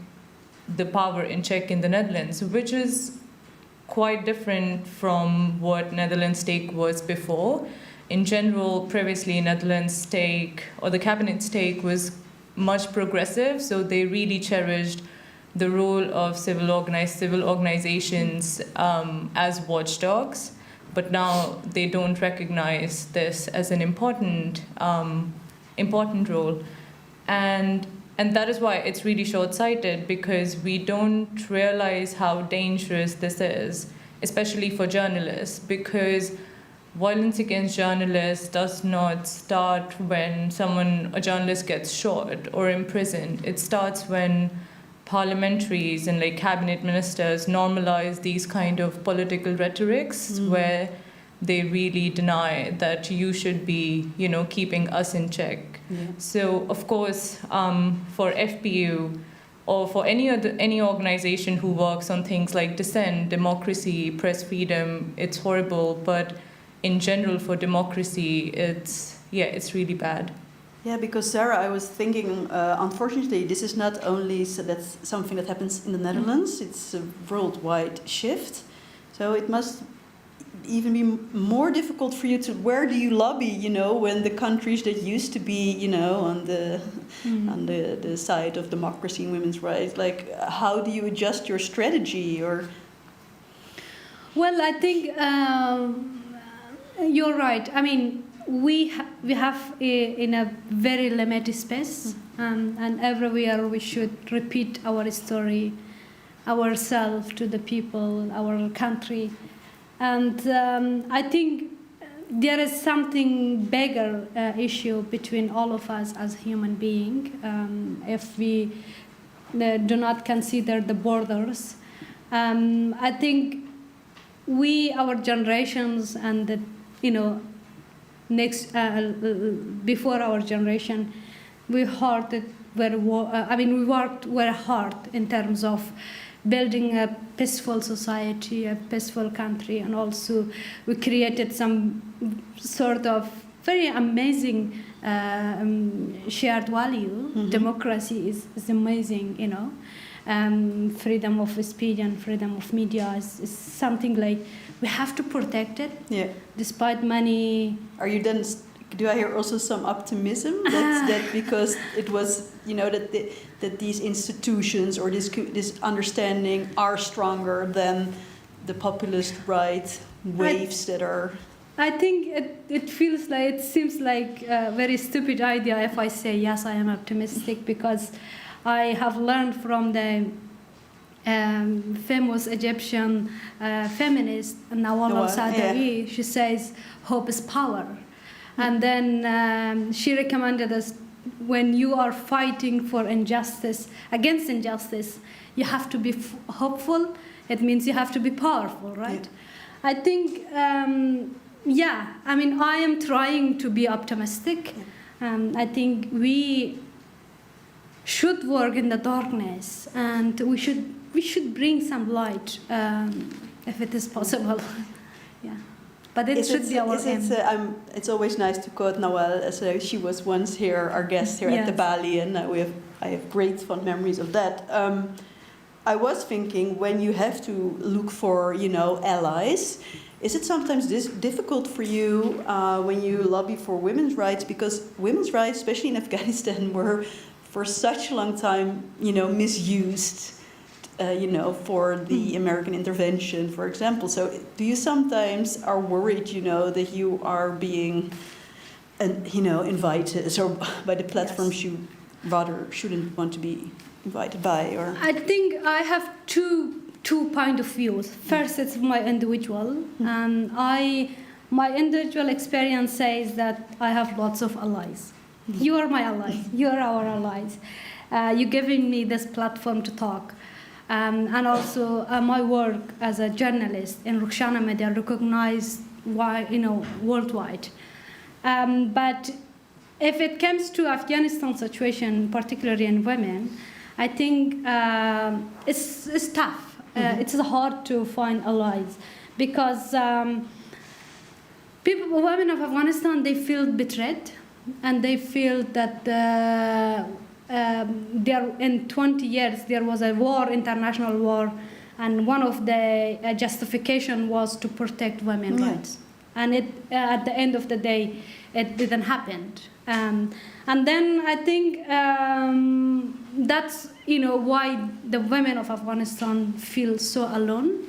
the power in check in the Netherlands, which is quite different from what Netherlands' take was before. In general, previously Netherlands' take, or the cabinet's take, was much progressive, so they really cherished the role of civil organizations as watchdogs, but now they don't recognize this as an important role. And that is why it's really short-sighted, because we don't realize how dangerous this is, especially for journalists, because violence against journalists does not start when a journalist gets shot or imprisoned. It starts when parliamentaries and cabinet ministers normalize these kind of political rhetorics where they really deny that you should be, keeping us in check. Yeah. So, of course, for FPU, or for any organization who works on things like dissent, democracy, press freedom, it's horrible. But in general, for democracy, it's really bad. Yeah, because Zahra, I was thinking, unfortunately, this is not only that's something that happens in the Netherlands, it's a worldwide shift. So it must even be more difficult for you to, where do you lobby, you know, when the countries that used to be, you know, on the side of democracy and women's rights, like how do you adjust your strategy? Or Well, I think you're right. I mean, we have in a very limited space, and everywhere we should repeat our story, ourselves to the people, our country. And I think there is something bigger issue between all of us as human beings if we do not consider the borders. I think our generations and the, you know, next before our generation, we worked very hard in terms of building a peaceful society, a peaceful country, and also we created some sort of very amazing shared value. Mm-hmm. Democracy is amazing, you know. Freedom of speech and freedom of media is something like we have to protect it. Yeah. Despite many. Are you then? Do I hear also some optimism that because it was, you know, that these institutions or this understanding are stronger than the populist right waves that are. I think it seems like a very stupid idea if I say yes, I am optimistic, because I have learned from the famous Egyptian feminist Nawal al-Saadawi. Yeah. She says hope is power. And then she recommended us, when you are fighting for injustice, against injustice, you have to be hopeful. It means you have to be powerful, right? Yeah. I think, I mean, I am trying to be optimistic. I think we should work in the darkness, and we should bring some light, if it is possible. Yeah. But it should be our aim. It's always nice to quote Nawal, as she was once here, our guest here. Yes. At the Balie, and I have great fond memories of that. I was thinking, when you have to look for, you know, allies, is it sometimes difficult for you when you lobby for women's rights? Because women's rights, especially in Afghanistan, were for such a long time, you know, misused. You know, for the American intervention, for example. So do you sometimes are worried, you know, that you are being, you know, invited, or by the platforms you rather shouldn't want to be invited by? Or I think I have two point of views. First, it's my individual, and my individual experience says that I have lots of allies. You are my allies. You are our allies. You're giving me this platform to talk. And also my work as a journalist in Rukhshana Media recognized, worldwide. But if it comes to Afghanistan situation, particularly in women, I think it's tough. It's hard to find allies, because women of Afghanistan, they feel betrayed, and they feel that there, in 20 years, there was a war, international war, and one of the justification was to protect women's rights. And at the end of the day, it didn't happen. And then I think that's, you know, why the women of Afghanistan feel so alone,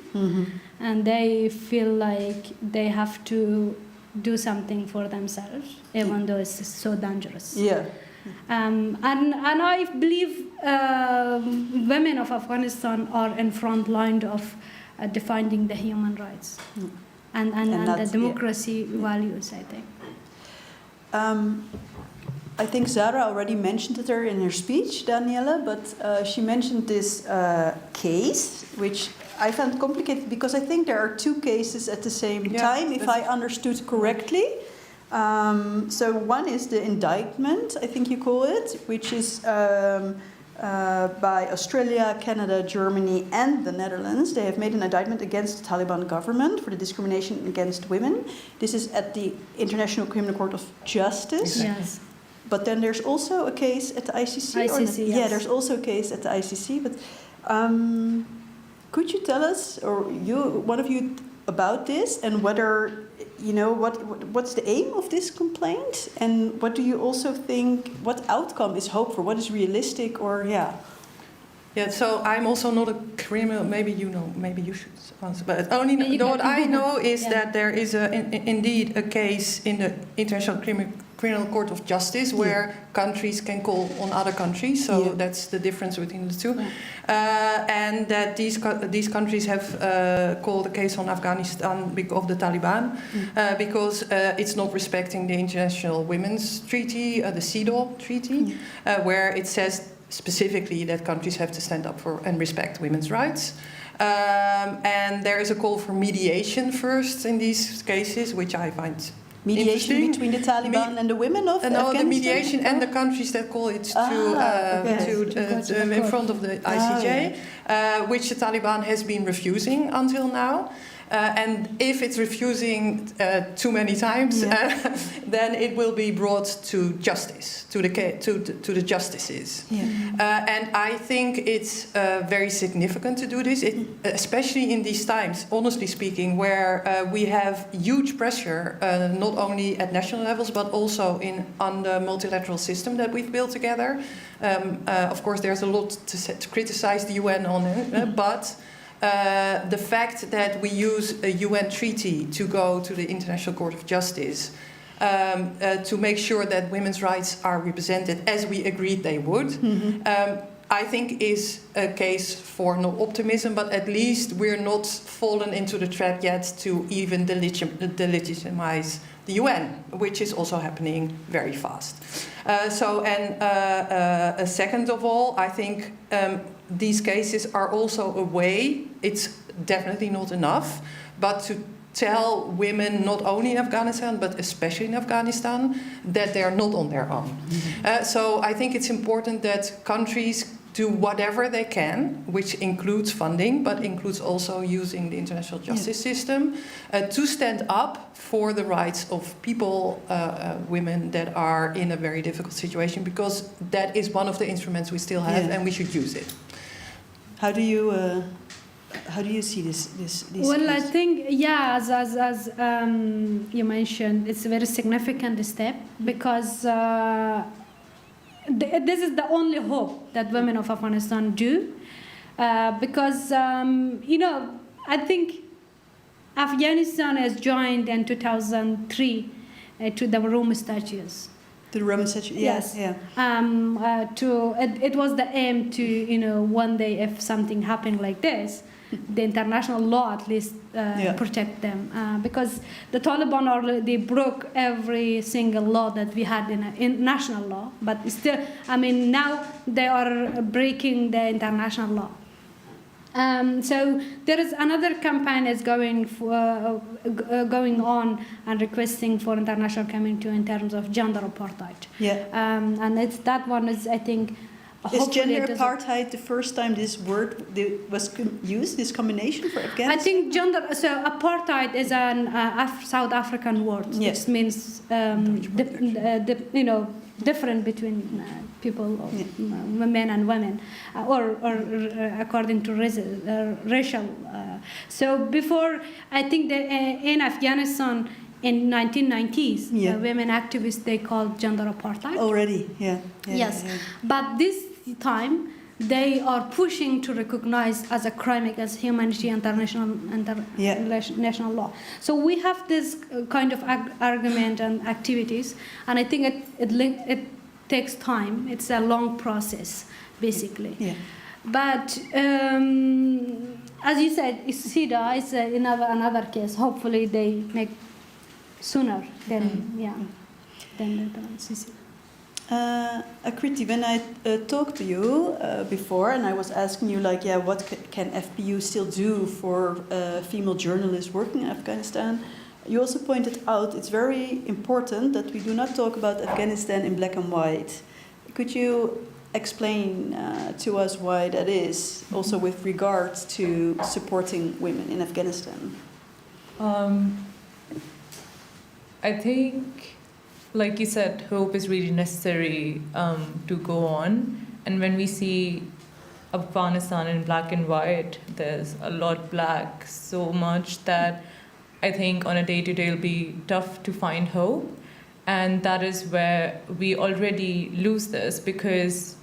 and they feel like they have to do something for themselves, even though it's so dangerous. Yeah. And I believe women of Afghanistan are in front line of defining the human rights and the democracy values, I think. I think Zahra already mentioned it in her speech, Daniela, but she mentioned this case, which I found complicated because I think there are two cases at the same time, if I understood correctly. So one is the indictment, I think you call it, which is by Australia, Canada, Germany, and the Netherlands. They have made an indictment against the Taliban government for the discrimination against women. This is at the International Criminal Court of Justice. Yes. But then there's also a case at the ICC. ICC, yes. Yeah, there's also a case at the ICC. But could you tell us, or one of you, about this, and whether what's the aim of this complaint, and what do you also think? What outcome is hoped for? What is realistic, or yeah? Yeah, so I'm also not a criminal. Maybe you know. Maybe you should answer. But only what I know is that there is indeed a case in the International Criminal Court of Justice where countries can call on other countries. So that's the difference between the two. And that these countries have called a case on Afghanistan of the Taliban because it's not respecting the International Women's Treaty, the CEDAW Treaty, where it says specifically that countries have to stand up for and respect women's rights. And there is a call for mediation first in these cases, which I find mediation between the Taliban and the women of Afghanistan? No, the mediation and the countries that call it in front of the ICJ, which the Taliban has been refusing until now. And if it's refusing too many times, then it will be brought to justice, to the justices. And I think it's very significant to do this, especially in these times, honestly speaking, where we have huge pressure, not only at national levels, but also on the multilateral system that we've built together. Of course, there's a lot to criticize the UN on it, but the fact that we use a UN treaty to go to the International Court of Justice to make sure that women's rights are represented as we agreed they would, I think is a case for no optimism, but at least we're not fallen into the trap yet to even delegitimize the UN, which is also happening very fast. Second of all, I think these cases are also a way, it's definitely not enough, but to tell women, not only in Afghanistan, but especially in Afghanistan, that they're not on their own. So I think it's important that countries do whatever they can, which includes funding, but includes also using the international justice system, to stand up for the rights of people, women that are in a very difficult situation, because that is one of the instruments we still have, and we should use it. How do you see this? Well, case? I think, as you mentioned, it's a very significant step because this is the only hope that women of Afghanistan do, because I think Afghanistan has joined in 2003 to the Rome Statutes. The Roman statute, yes. Yeah. It was the aim to, one day if something happened like this, the international law at least protect them, because the Taliban they broke every single law that we had in national law, but still, now they are breaking the international law. So there is another campaign is going on and requesting for international community in terms of gender apartheid. And that one is, I think, is gender apartheid the first time this word was used, this combination for Afghanistan? I think apartheid is an South African word. Yes. It means different between people, men and women, or according to racial. So before, I think that in Afghanistan in 1990s, women activists, they called gender apartheid. Already, Yes, but this time they are pushing to recognize as a crime against humanity international law. So we have this kind of argument and activities, and I think it takes time. It's a long process, basically. But as you said, CEDAW is another case. Hopefully they make sooner than the CC. Akriti, when I talked to you before, and I was asking you, what can FPU still do for female journalists working in Afghanistan? You also pointed out it's very important that we do not talk about Afghanistan in black and white. Could you explain to us why that is, also with regards to supporting women in Afghanistan? I think, like you said, hope is really necessary to go on. And when we see Afghanistan in black and white, there's a lot black, so much that I think on a day-to-day it'll be tough to find hope. And that is where we already lose this, because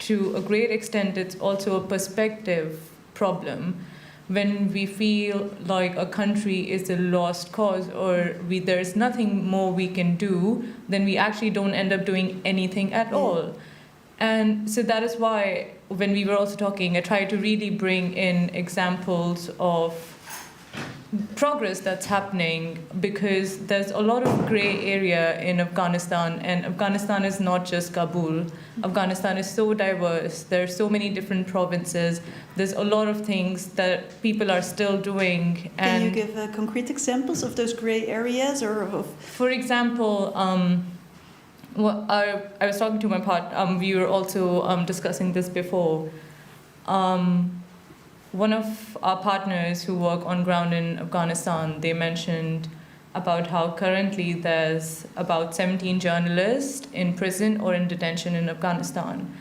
to a great extent it's also a perspective problem. When we feel like a country is a lost cause, or there's nothing more we can do, then we actually don't end up doing anything at all. And so that is why when we were also talking, I tried to really bring in examples of progress that's happening, because there's a lot of gray area in Afghanistan, and Afghanistan is not just Kabul. Afghanistan is so diverse. There are so many different provinces. There's a lot of things that people are still doing. Can you give concrete examples of those gray areas, or of? For example, I was talking to my partner. We were also discussing this before. One of our partners who work on ground in Afghanistan, they mentioned about how currently there's about 17 journalists in prison or in detention in Afghanistan.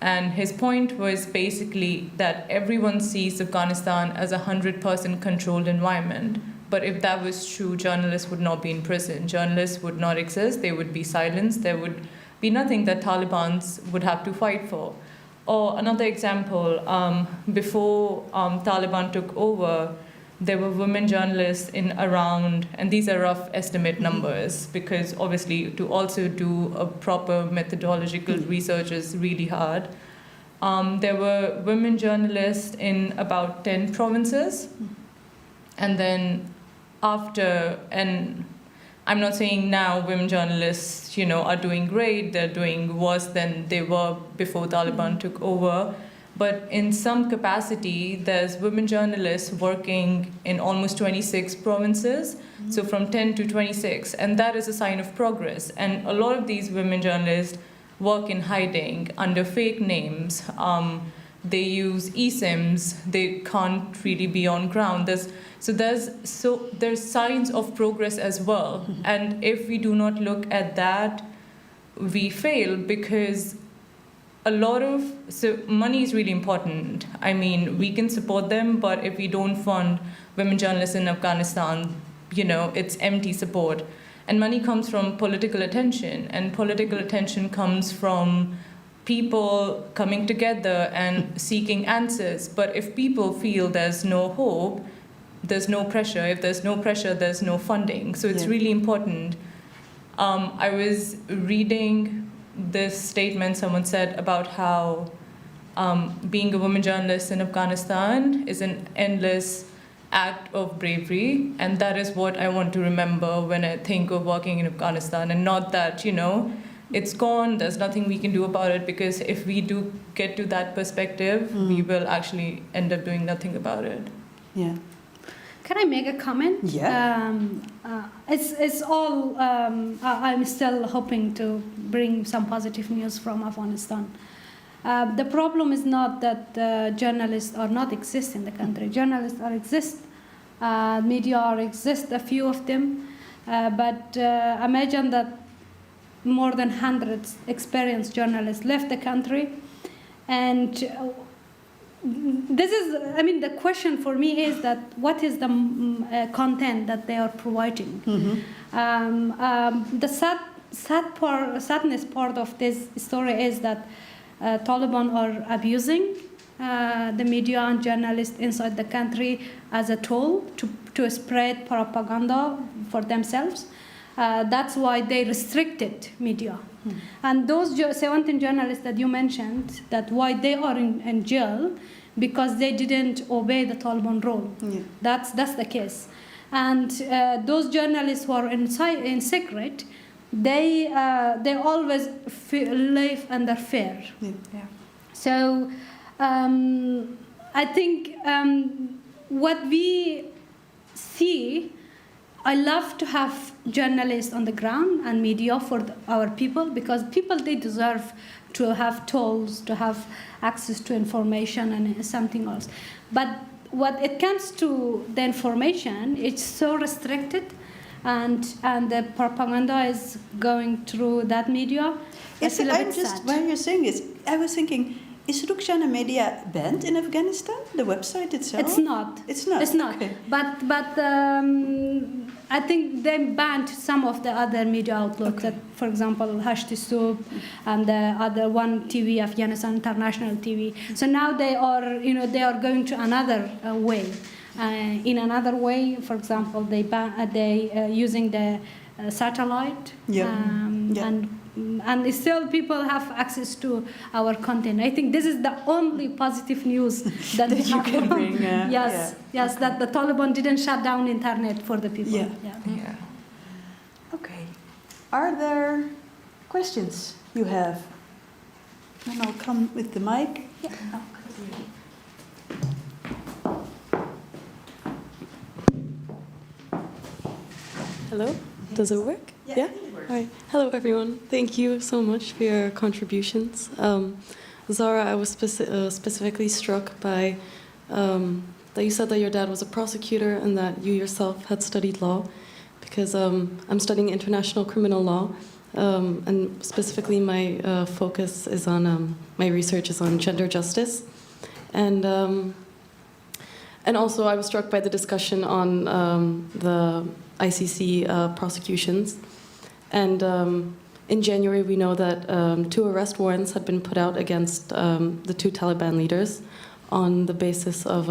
And his point was basically that everyone sees Afghanistan as a 100% controlled environment. But if that was true, journalists would not be in prison. Journalists would not exist. They would be silenced. There would be nothing that Taliban would have to fight for. Or another example, before Taliban took over, there were women journalists in around, and these are rough estimate numbers, because obviously to also do a proper methodological research is really hard. There were women journalists in about 10 provinces. And then and I'm not saying now women journalists, are doing great, they're doing worse than they were before Taliban took over. But in some capacity, there's women journalists working in almost 26 provinces, so from 10 to 26, and that is a sign of progress. And a lot of these women journalists work in hiding under fake names. They use eSIMs. They can't really be on ground. There's signs of progress as well. And if we do not look at that, we fail, because money is really important. I mean, we can support them, but if we don't fund women journalists in Afghanistan, it's empty support. And money comes from political attention, and political attention comes from people coming together and seeking answers. But if people feel there's no hope, there's no pressure. If there's no pressure, there's no funding. So it's really important. I was reading this statement someone said about how being a woman journalist in Afghanistan is an endless act of bravery, and that is what I want to remember when I think of working in Afghanistan, and not that, it's gone, there's nothing we can do about it, because if we do get to that perspective, we will actually end up doing nothing about it. Yeah. Can I make a comment? Yeah. It's all, I'm still hoping to bring some positive news from Afghanistan. The problem is not that journalists are not exist in the country. Journalists are exist, media are exist, a few of them, but imagine that more than 100 experienced journalists left the country, and the question for me is that what is the content that they are providing? The sadness part of this story is that Taliban are abusing the media and journalists inside the country as a tool to spread propaganda for themselves. That's why they restricted media. And those 17 journalists that you mentioned, that why they are in jail, because they didn't obey the Taliban rule. Yeah. That's the case. And those journalists who are in secret, they always live under fear. Yeah. Yeah. So I think what we see I love to have journalists on the ground and media for our people, because people, they deserve to have tools, to have access to information and something else. But when it comes to the information, it's so restricted, and the propaganda is going through that media. When you're saying this, I was thinking, is Rukhshana Media banned in Afghanistan? The website itself? It's not. It's not. It's not. Okay. But I think they banned some of the other media outlets. Okay. That, for example, Hashti Soup and the other one TV, Afghanistan International TV. So now they are going to another way. In another way, for example, they using the satellite. Yeah. And still people have access to our content. I think this is the only positive news that we you have. can bring. Yes, okay. that the Taliban didn't shut down internet for the people. Yeah. Okay. Are there questions you have? And I'll come with the mic. Yeah. Oh. Hello? Does it work? Yeah? All right. Hello, everyone. Thank you so much for your contributions. Zahra, I was specifically struck by that you said that your dad was a prosecutor and that you yourself had studied law, because I'm studying international criminal law, and specifically my focus is on, my research is on gender justice. And also I was struck by the discussion on the ICC prosecutions. And in January, we know that 2 arrest warrants had been put out against the 2 Taliban leaders on the basis of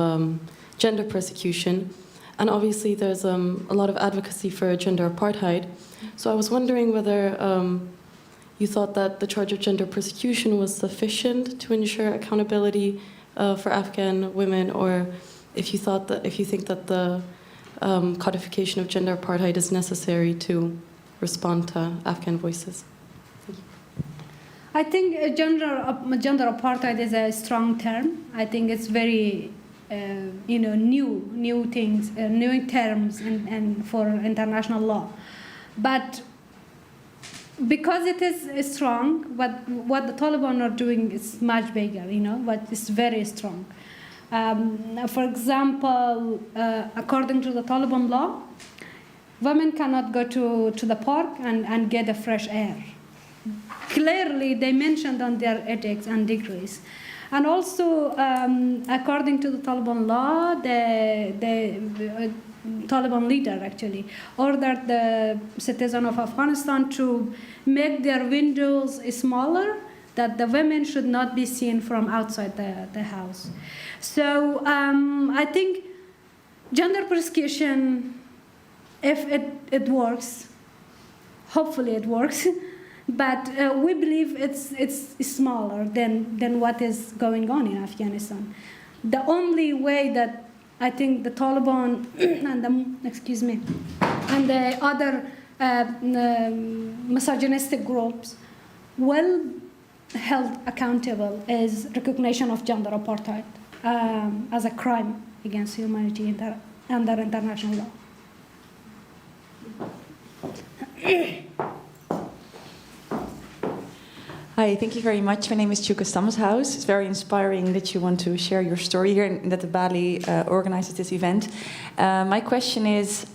gender persecution. And obviously, there's a lot of advocacy for gender apartheid. So I was wondering whether you thought that the charge of gender persecution was sufficient to ensure accountability for Afghan women, or if you think that the codification of gender apartheid is necessary to respond to Afghan voices. I think gender apartheid is a strong term. I think it's very, new things, new terms, and for international law. But because it is strong, what the Taliban are doing is much bigger, but it's very strong. For example, according to the Taliban law, women cannot go to the park and get a fresh air. Clearly, they mentioned on their ethics and degrees. And also, according to the Taliban law, the Taliban leader actually ordered the citizens of Afghanistan to make their windows smaller, that the women should not be seen from outside the house. So I think gender persecution, if it works, hopefully it works, but we believe it's smaller than what is going on in Afghanistan. The only way that I think the Taliban and the other misogynistic groups will held accountable is recognition of gender apartheid as a crime against humanity under international law. Hi, thank you very much. My name is Chuka Stammershaus. It's very inspiring that you want to share your story here and that the Balie organizes this event. My question is,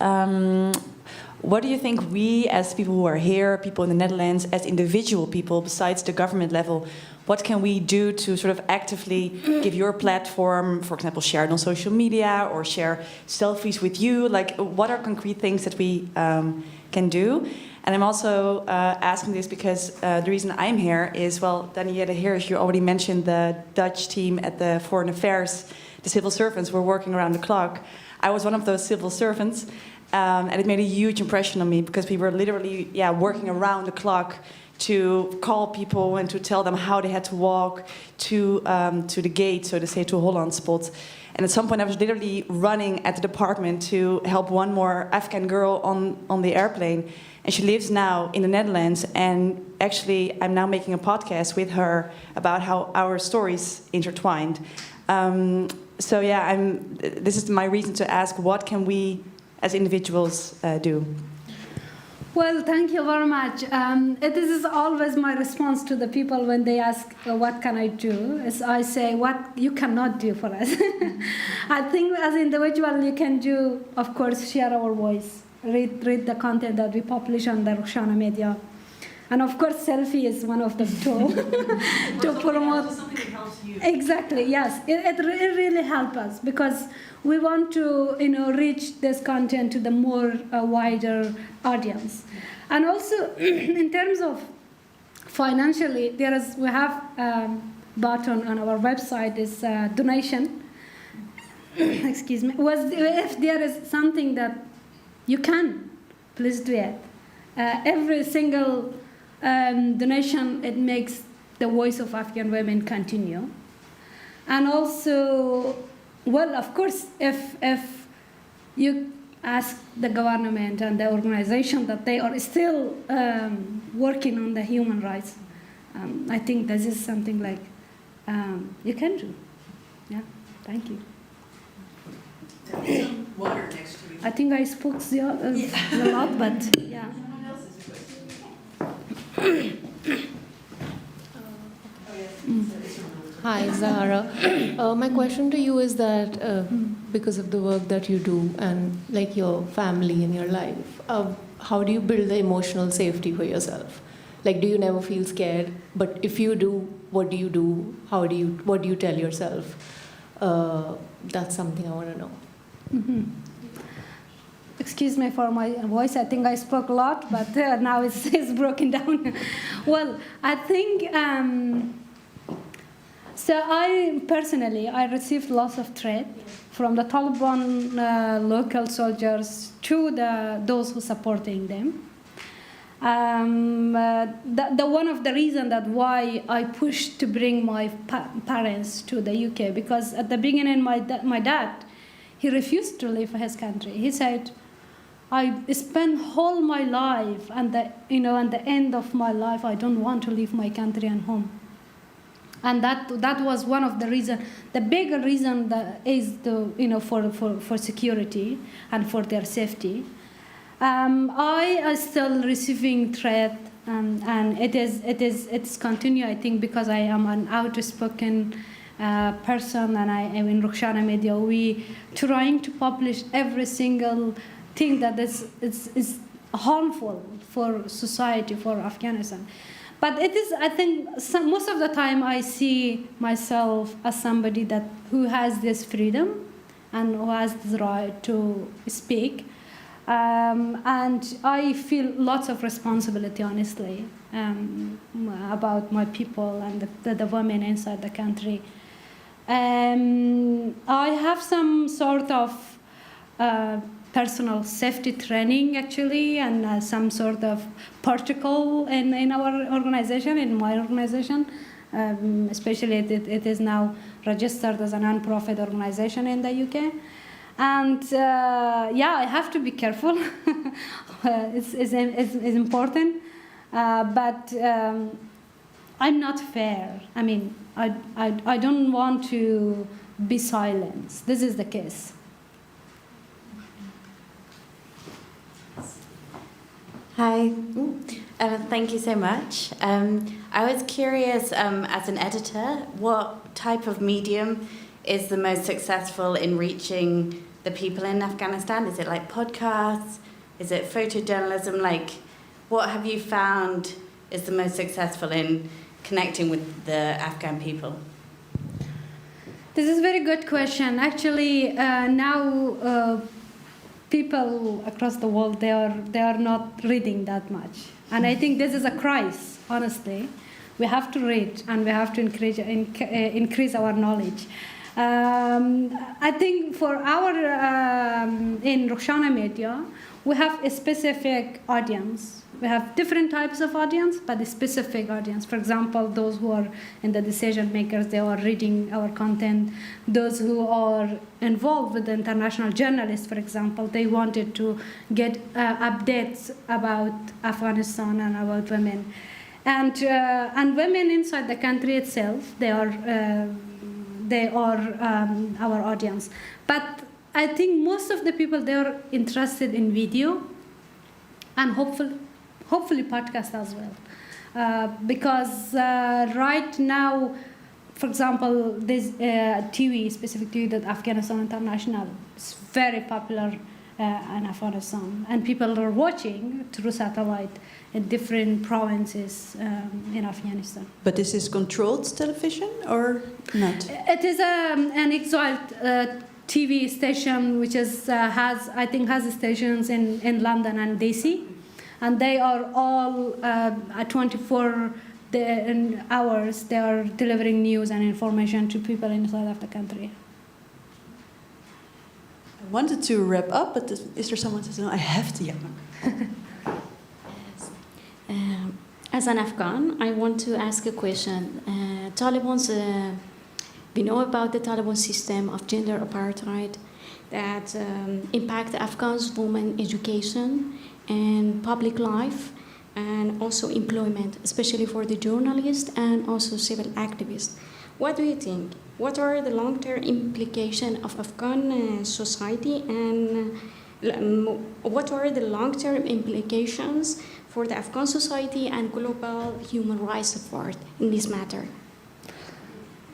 what do you think we, as people who are here, people in the Netherlands, as individual people, besides the government level, what can we do to sort of actively give your platform, for example, share it on social media or share selfies with you? Like, what are concrete things that we can do? And I'm also asking this because the reason I'm here is, well, Danielle Heers, you already mentioned the Dutch team at the Foreign Affairs, the civil servants were working around the clock. I was one of those civil servants, and it made a huge impression on me because we were literally, working around the clock to call people and to tell them how they had to walk to the gate, so to say, to Holland spot. And at some point I was literally running at the department to help one more Afghan girl on the airplane. And she lives now in the Netherlands, and actually I'm now making a podcast with her about how our stories intertwined. This is my reason to ask, what can we as individuals do? Well, thank you very much. This is always my response to the people when they ask, what can I do? Is I say, what you cannot do for us. I think as individual you can do, of course, share our voice, read the content that we publish on the Rukhshana Media. And of course, selfie is one of the tools to promote. Something that helps you. Exactly, yes. It really helps us because we want to, reach this content to the more wider audience. And also, in terms of financially, we have button on our website is donation. Excuse me. If there is something that you can, please do it. Every single donation, it makes the voice of Afghan women continue. And also, well, of course, if you ask the government and the organization that they are still working on the human rights, I think this is something like you can do. Yeah, thank you. Some water next to you. I think I spoke a lot, but yeah. Hi, Zahra. My question to you is that because of the work that you do and like your family and your life, how do you build the emotional safety for yourself? Like, do you never feel scared? But if you do, what do you do? What do you tell yourself? That's something I want to know. Mm-hmm. Excuse me for my voice. I think I spoke a lot, but now it's broken down. Well, I think so. I personally received lots of threat from the Taliban local soldiers to those who supporting them. The one of the reasons that why I pushed to bring my parents to the UK, because at the beginning my dad, he refused to leave his country. He said, I spent whole my life, and at the end of my life, I don't want to leave my country and home. And that was one of the reasons. The bigger reason that is for security and for their safety. I am still receiving threat, and it's continue. I think because I am an outspoken person, and I am in Rukhshana Media. We trying to publish every single thing that is harmful for society, for Afghanistan. But it is, I think, most of the time I see myself as somebody who has this freedom and who has the right to speak. And I feel lots of responsibility, honestly, about my people and the women inside the country. I have some sort of personal safety training, actually, and some sort of protocol in our organization, in my organization. Especially it is now registered as a non-profit organization in the UK. And I have to be careful. It's important. But I'm not fair. I mean, I don't want to be silenced. This is the case. Hi, thank you so much. I was curious, as an editor, what type of medium is the most successful in reaching the people in Afghanistan? Is it like podcasts? Is it photojournalism? Like, what have you found is the most successful in connecting with the Afghan people? This is a very good question. Actually, now people across the world, they are not reading that much. And I think this is a crisis, honestly. We have to read, and we have to increase our knowledge. I think for in Rukhshana Media, we have a specific audience. We have different types of audience, but a specific audience. For example, those who are in the decision makers, they are reading our content. Those who are involved with the international journalists, for example, they wanted to get updates about Afghanistan and about women. And women inside the country itself, they are our audience. But I think most of the people, they are interested in video and hopefully podcast as well. Because right now, for example, this TV, specific TV, that Afghanistan International, is very popular in Afghanistan. And people are watching through satellite in different provinces in Afghanistan. But this is controlled television or not? It is an exiled TV station which is, has stations in London and DC. And they are all at 24 hours, they are delivering news and information to people inside of the country. I wanted to wrap up, but is there someone who says, no, I have to? Yeah. As an Afghan, I want to ask a question. We know about the Taliban system of gender apartheid that impact the Afghans' women education and public life, and also employment, especially for the journalists and also civil activists. What do you think? What are the long-term implications of Afghan society, and what are the long-term implications for the Afghan society and global human rights effort in this matter?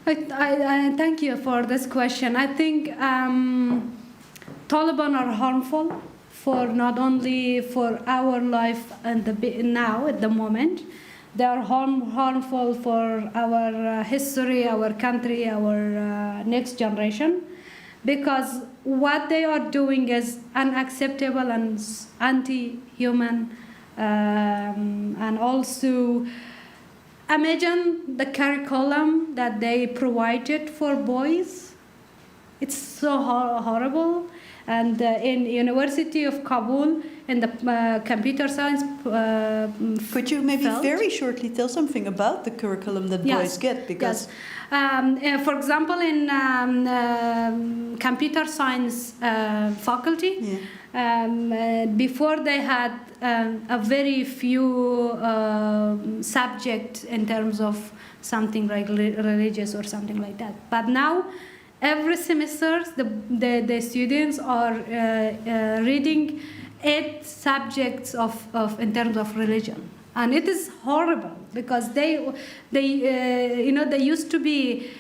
I thank you for this question. I think Taliban are harmful for not only for our life and now at the moment, they are harmful for our history, our country, our next generation, because what they are doing is unacceptable and anti-human, and also imagine the curriculum that they provided for boys. It's so horrible. And in University of Kabul, in the computer science Could you maybe very shortly tell something about the curriculum that boys get? Because for example, in computer science faculty, before they had a very few subjects in terms of something like religious or something like that. But now, every semester, the students are reading 8 subjects in terms of religion, and it is horrible because they used to be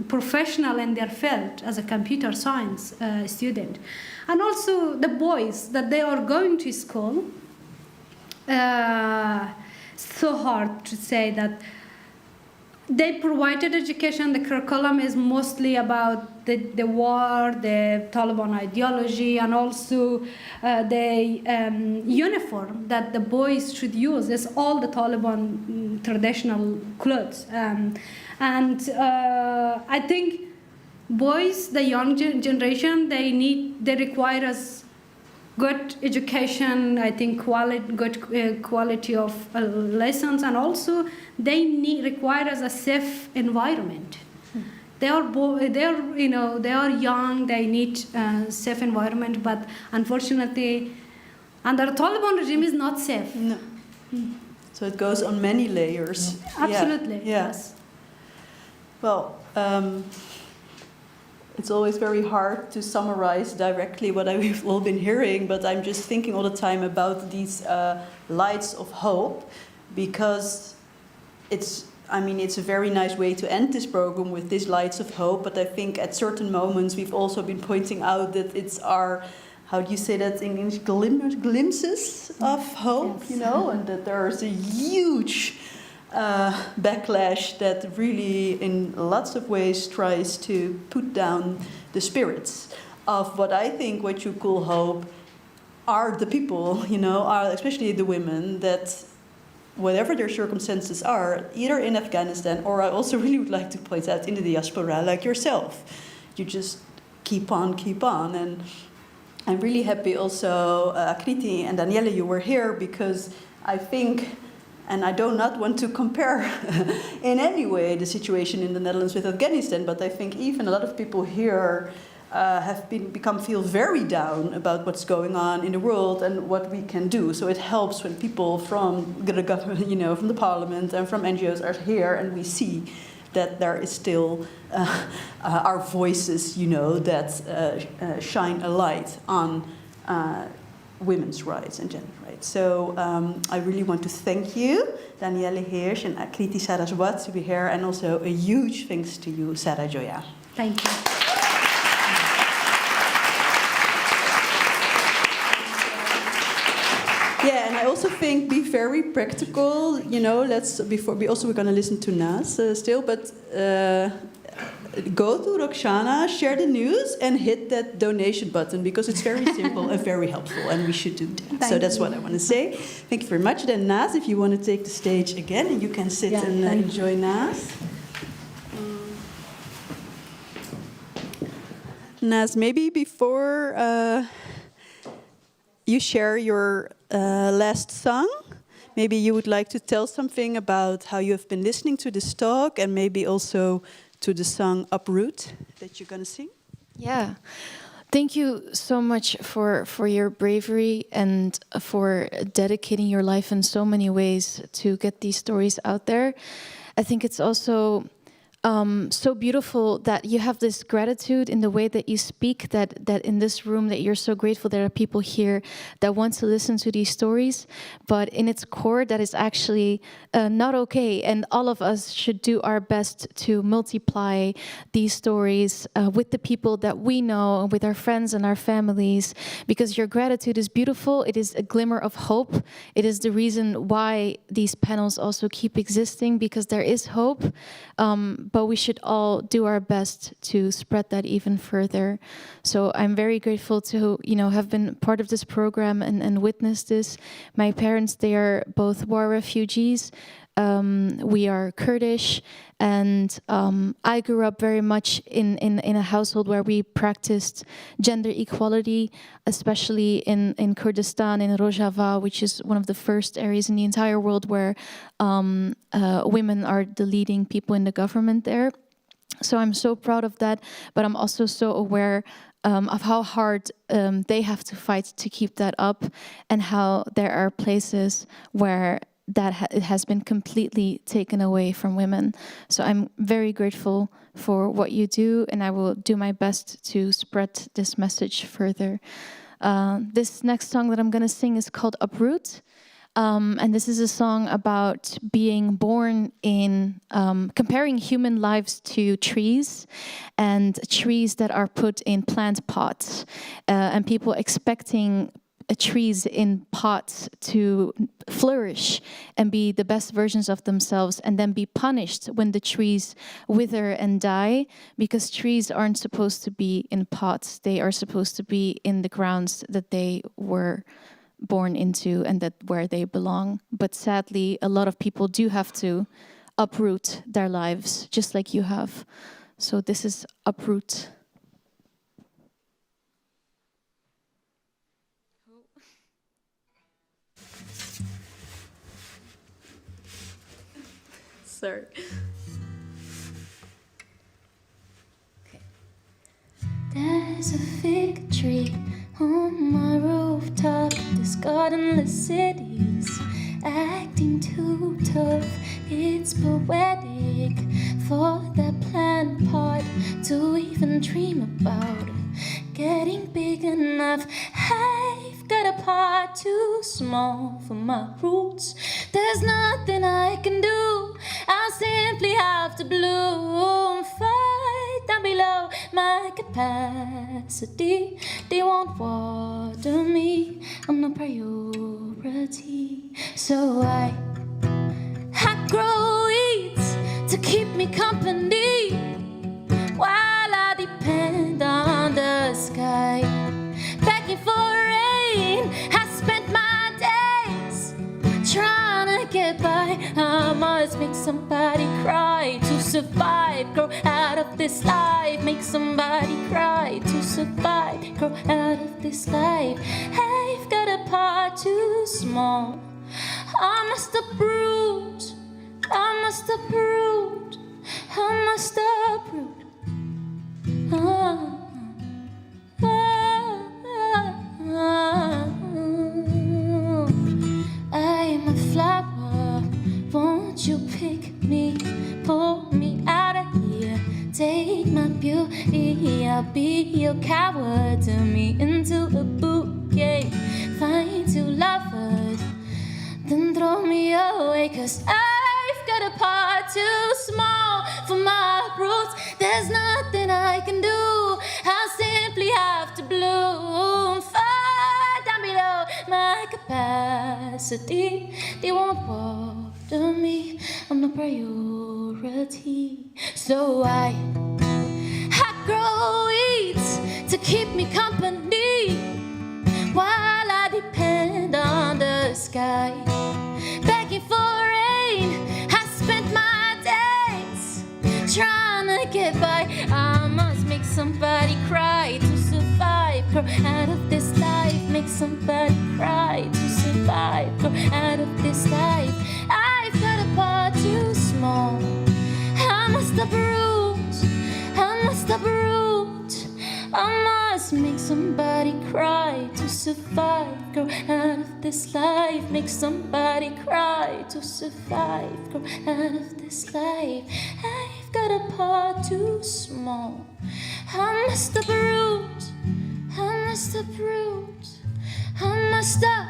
professional in their field as a computer science student, and also the boys that they are going to school. So hard to say that. They provided education. The curriculum is mostly about the war, the Taliban ideology, and also the uniform that the boys should use is all the Taliban traditional clothes. And I think boys, the young generation, they require us good education, I think good quality of lessons, and also they require us a safe environment. They are young, they need safe environment, but unfortunately, under Taliban regime is not safe. No. So it goes on many layers. Absolutely, yeah. yes. Well, it's always very hard to summarize directly what we've all been hearing, but I'm just thinking all the time about these lights of hope, because it's a very nice way to end this program with these lights of hope, but I think at certain moments we've also been pointing out that it's our, how do you say that in English, glimpses of hope, yes. And that there's a huge backlash that really in lots of ways tries to put down the spirits of what you call hope are the people, are especially the women that whatever their circumstances are, either in Afghanistan or I also really would like to point out in the diaspora like yourself, you just keep on. And I'm really happy also, Kriti and Danielle, you were here because I think, and I do not want to compare in any way the situation in the Netherlands with Afghanistan, but I think even a lot of people here have feel very down about what's going on in the world and what we can do. So it helps when people from the government, from the parliament and from NGOs are here and we see that there is still our voices, that shine a light on women's rights and gender rights. So I really want to thank you, Danielle Hirsch and Kriti Saraswat, to be here, and also a huge thanks to you, Zahra Joya. Thank you. Yeah, and I also think be very practical. We're going to listen to Nas still, but go to Rukhshana, share the news, and hit that donation button, because it's very simple and very helpful, and we should do that. So that's what I want to say. Thank you very much. Then Nas, if you want to take the stage again, and you can sit and enjoy Nas. Nas, maybe before you share your last song, maybe you would like to tell something about how you have been listening to this talk, and maybe also to the song Uproot that you're going to sing. Yeah. Thank you so much for your bravery and for dedicating your life in so many ways to get these stories out there. I think it's also so beautiful that you have this gratitude in the way that you speak, that in this room that you're so grateful there are people here that want to listen to these stories, but in its core that is actually not okay, and all of us should do our best to multiply these stories with the people that we know, with our friends and our families, because your gratitude is beautiful. It is a glimmer of hope. It is the reason why these panels also keep existing, because there is hope. But we should all do our best to spread that even further. So I'm very grateful to, have been part of this program and witness this. My parents, they are both war refugees. We are Kurdish, and I grew up very much in a household where we practiced gender equality, especially in Kurdistan, in Rojava, which is one of the first areas in the entire world where women are the leading people in the government there. So I'm so proud of that, but I'm also so aware of how hard they have to fight to keep that up, and how there are places where it has been completely taken away from women. So I'm very grateful for what you do, and I will do my best to spread this message further. This next song that I'm going to sing is called Uproot. And this is a song about being born in, comparing human lives to trees, and trees that are put in plant pots, and people expecting trees in pots to flourish and be the best versions of themselves, and then be punished when the trees wither and die, because trees aren't supposed to be in pots. They are supposed to be in the grounds that they were born into and that where they belong. But sadly, a lot of people do have to uproot their lives, just like you have. So this is Uproot. Sorry. Okay. There's a fig tree on my rooftop. This gardenless city's acting too tough. It's poetic for that plant pot to even dream about getting big enough. I've got a pot too small for my roots. There's nothing I can do. I'll simply have to bloom, fight down below my capacity. They won't water me, I'm no priority. So I grow weeds to keep me company while I depend on the sky. Begging for rain, I spent my days trying to get by. I must make somebody cry to survive. Grow out of this life, make somebody cry to survive. Grow out of this life. I've got a part too small. I must uproot, I must uproot, I must uproot. I'm a flower, won't you pick me, pull me out take my beauty, I'll be your coward. Turn me into a bouquet, find two lovers, then throw me away. 'Cause I've got a part too small for my roots. There's nothing I can do, I'll simply have to bloom far down below my capacity. They won't water me, I'm no priority. So I grow weeds to keep me company while I depend on the sky, begging for rain. I spent my days trying to get by. I must make somebody cry to survive. Grow out of this life, make somebody cry to survive. Grow out of this life. I've got a part too small, I must uproot, I must uproot. I must make somebody cry to survive. Grow out of this life, make somebody cry to survive. Grow out of this life. I've got a part too small, I must uproot, I must uproot, I must up.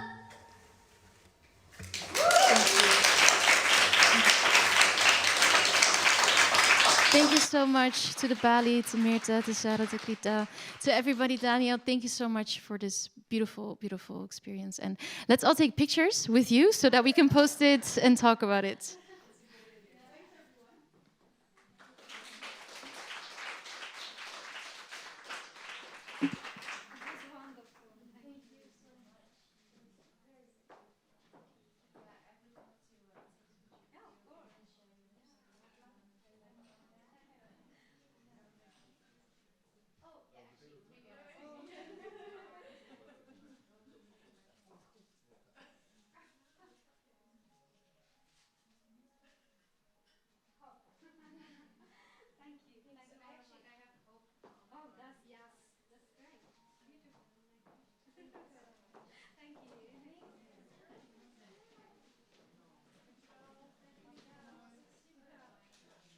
Thank you so much to the Balie, to Mirta, to Sarah, to Krita, to everybody. Daniel, thank you so much for this beautiful, beautiful experience. And let's all take pictures with you so that we can post it and talk about it.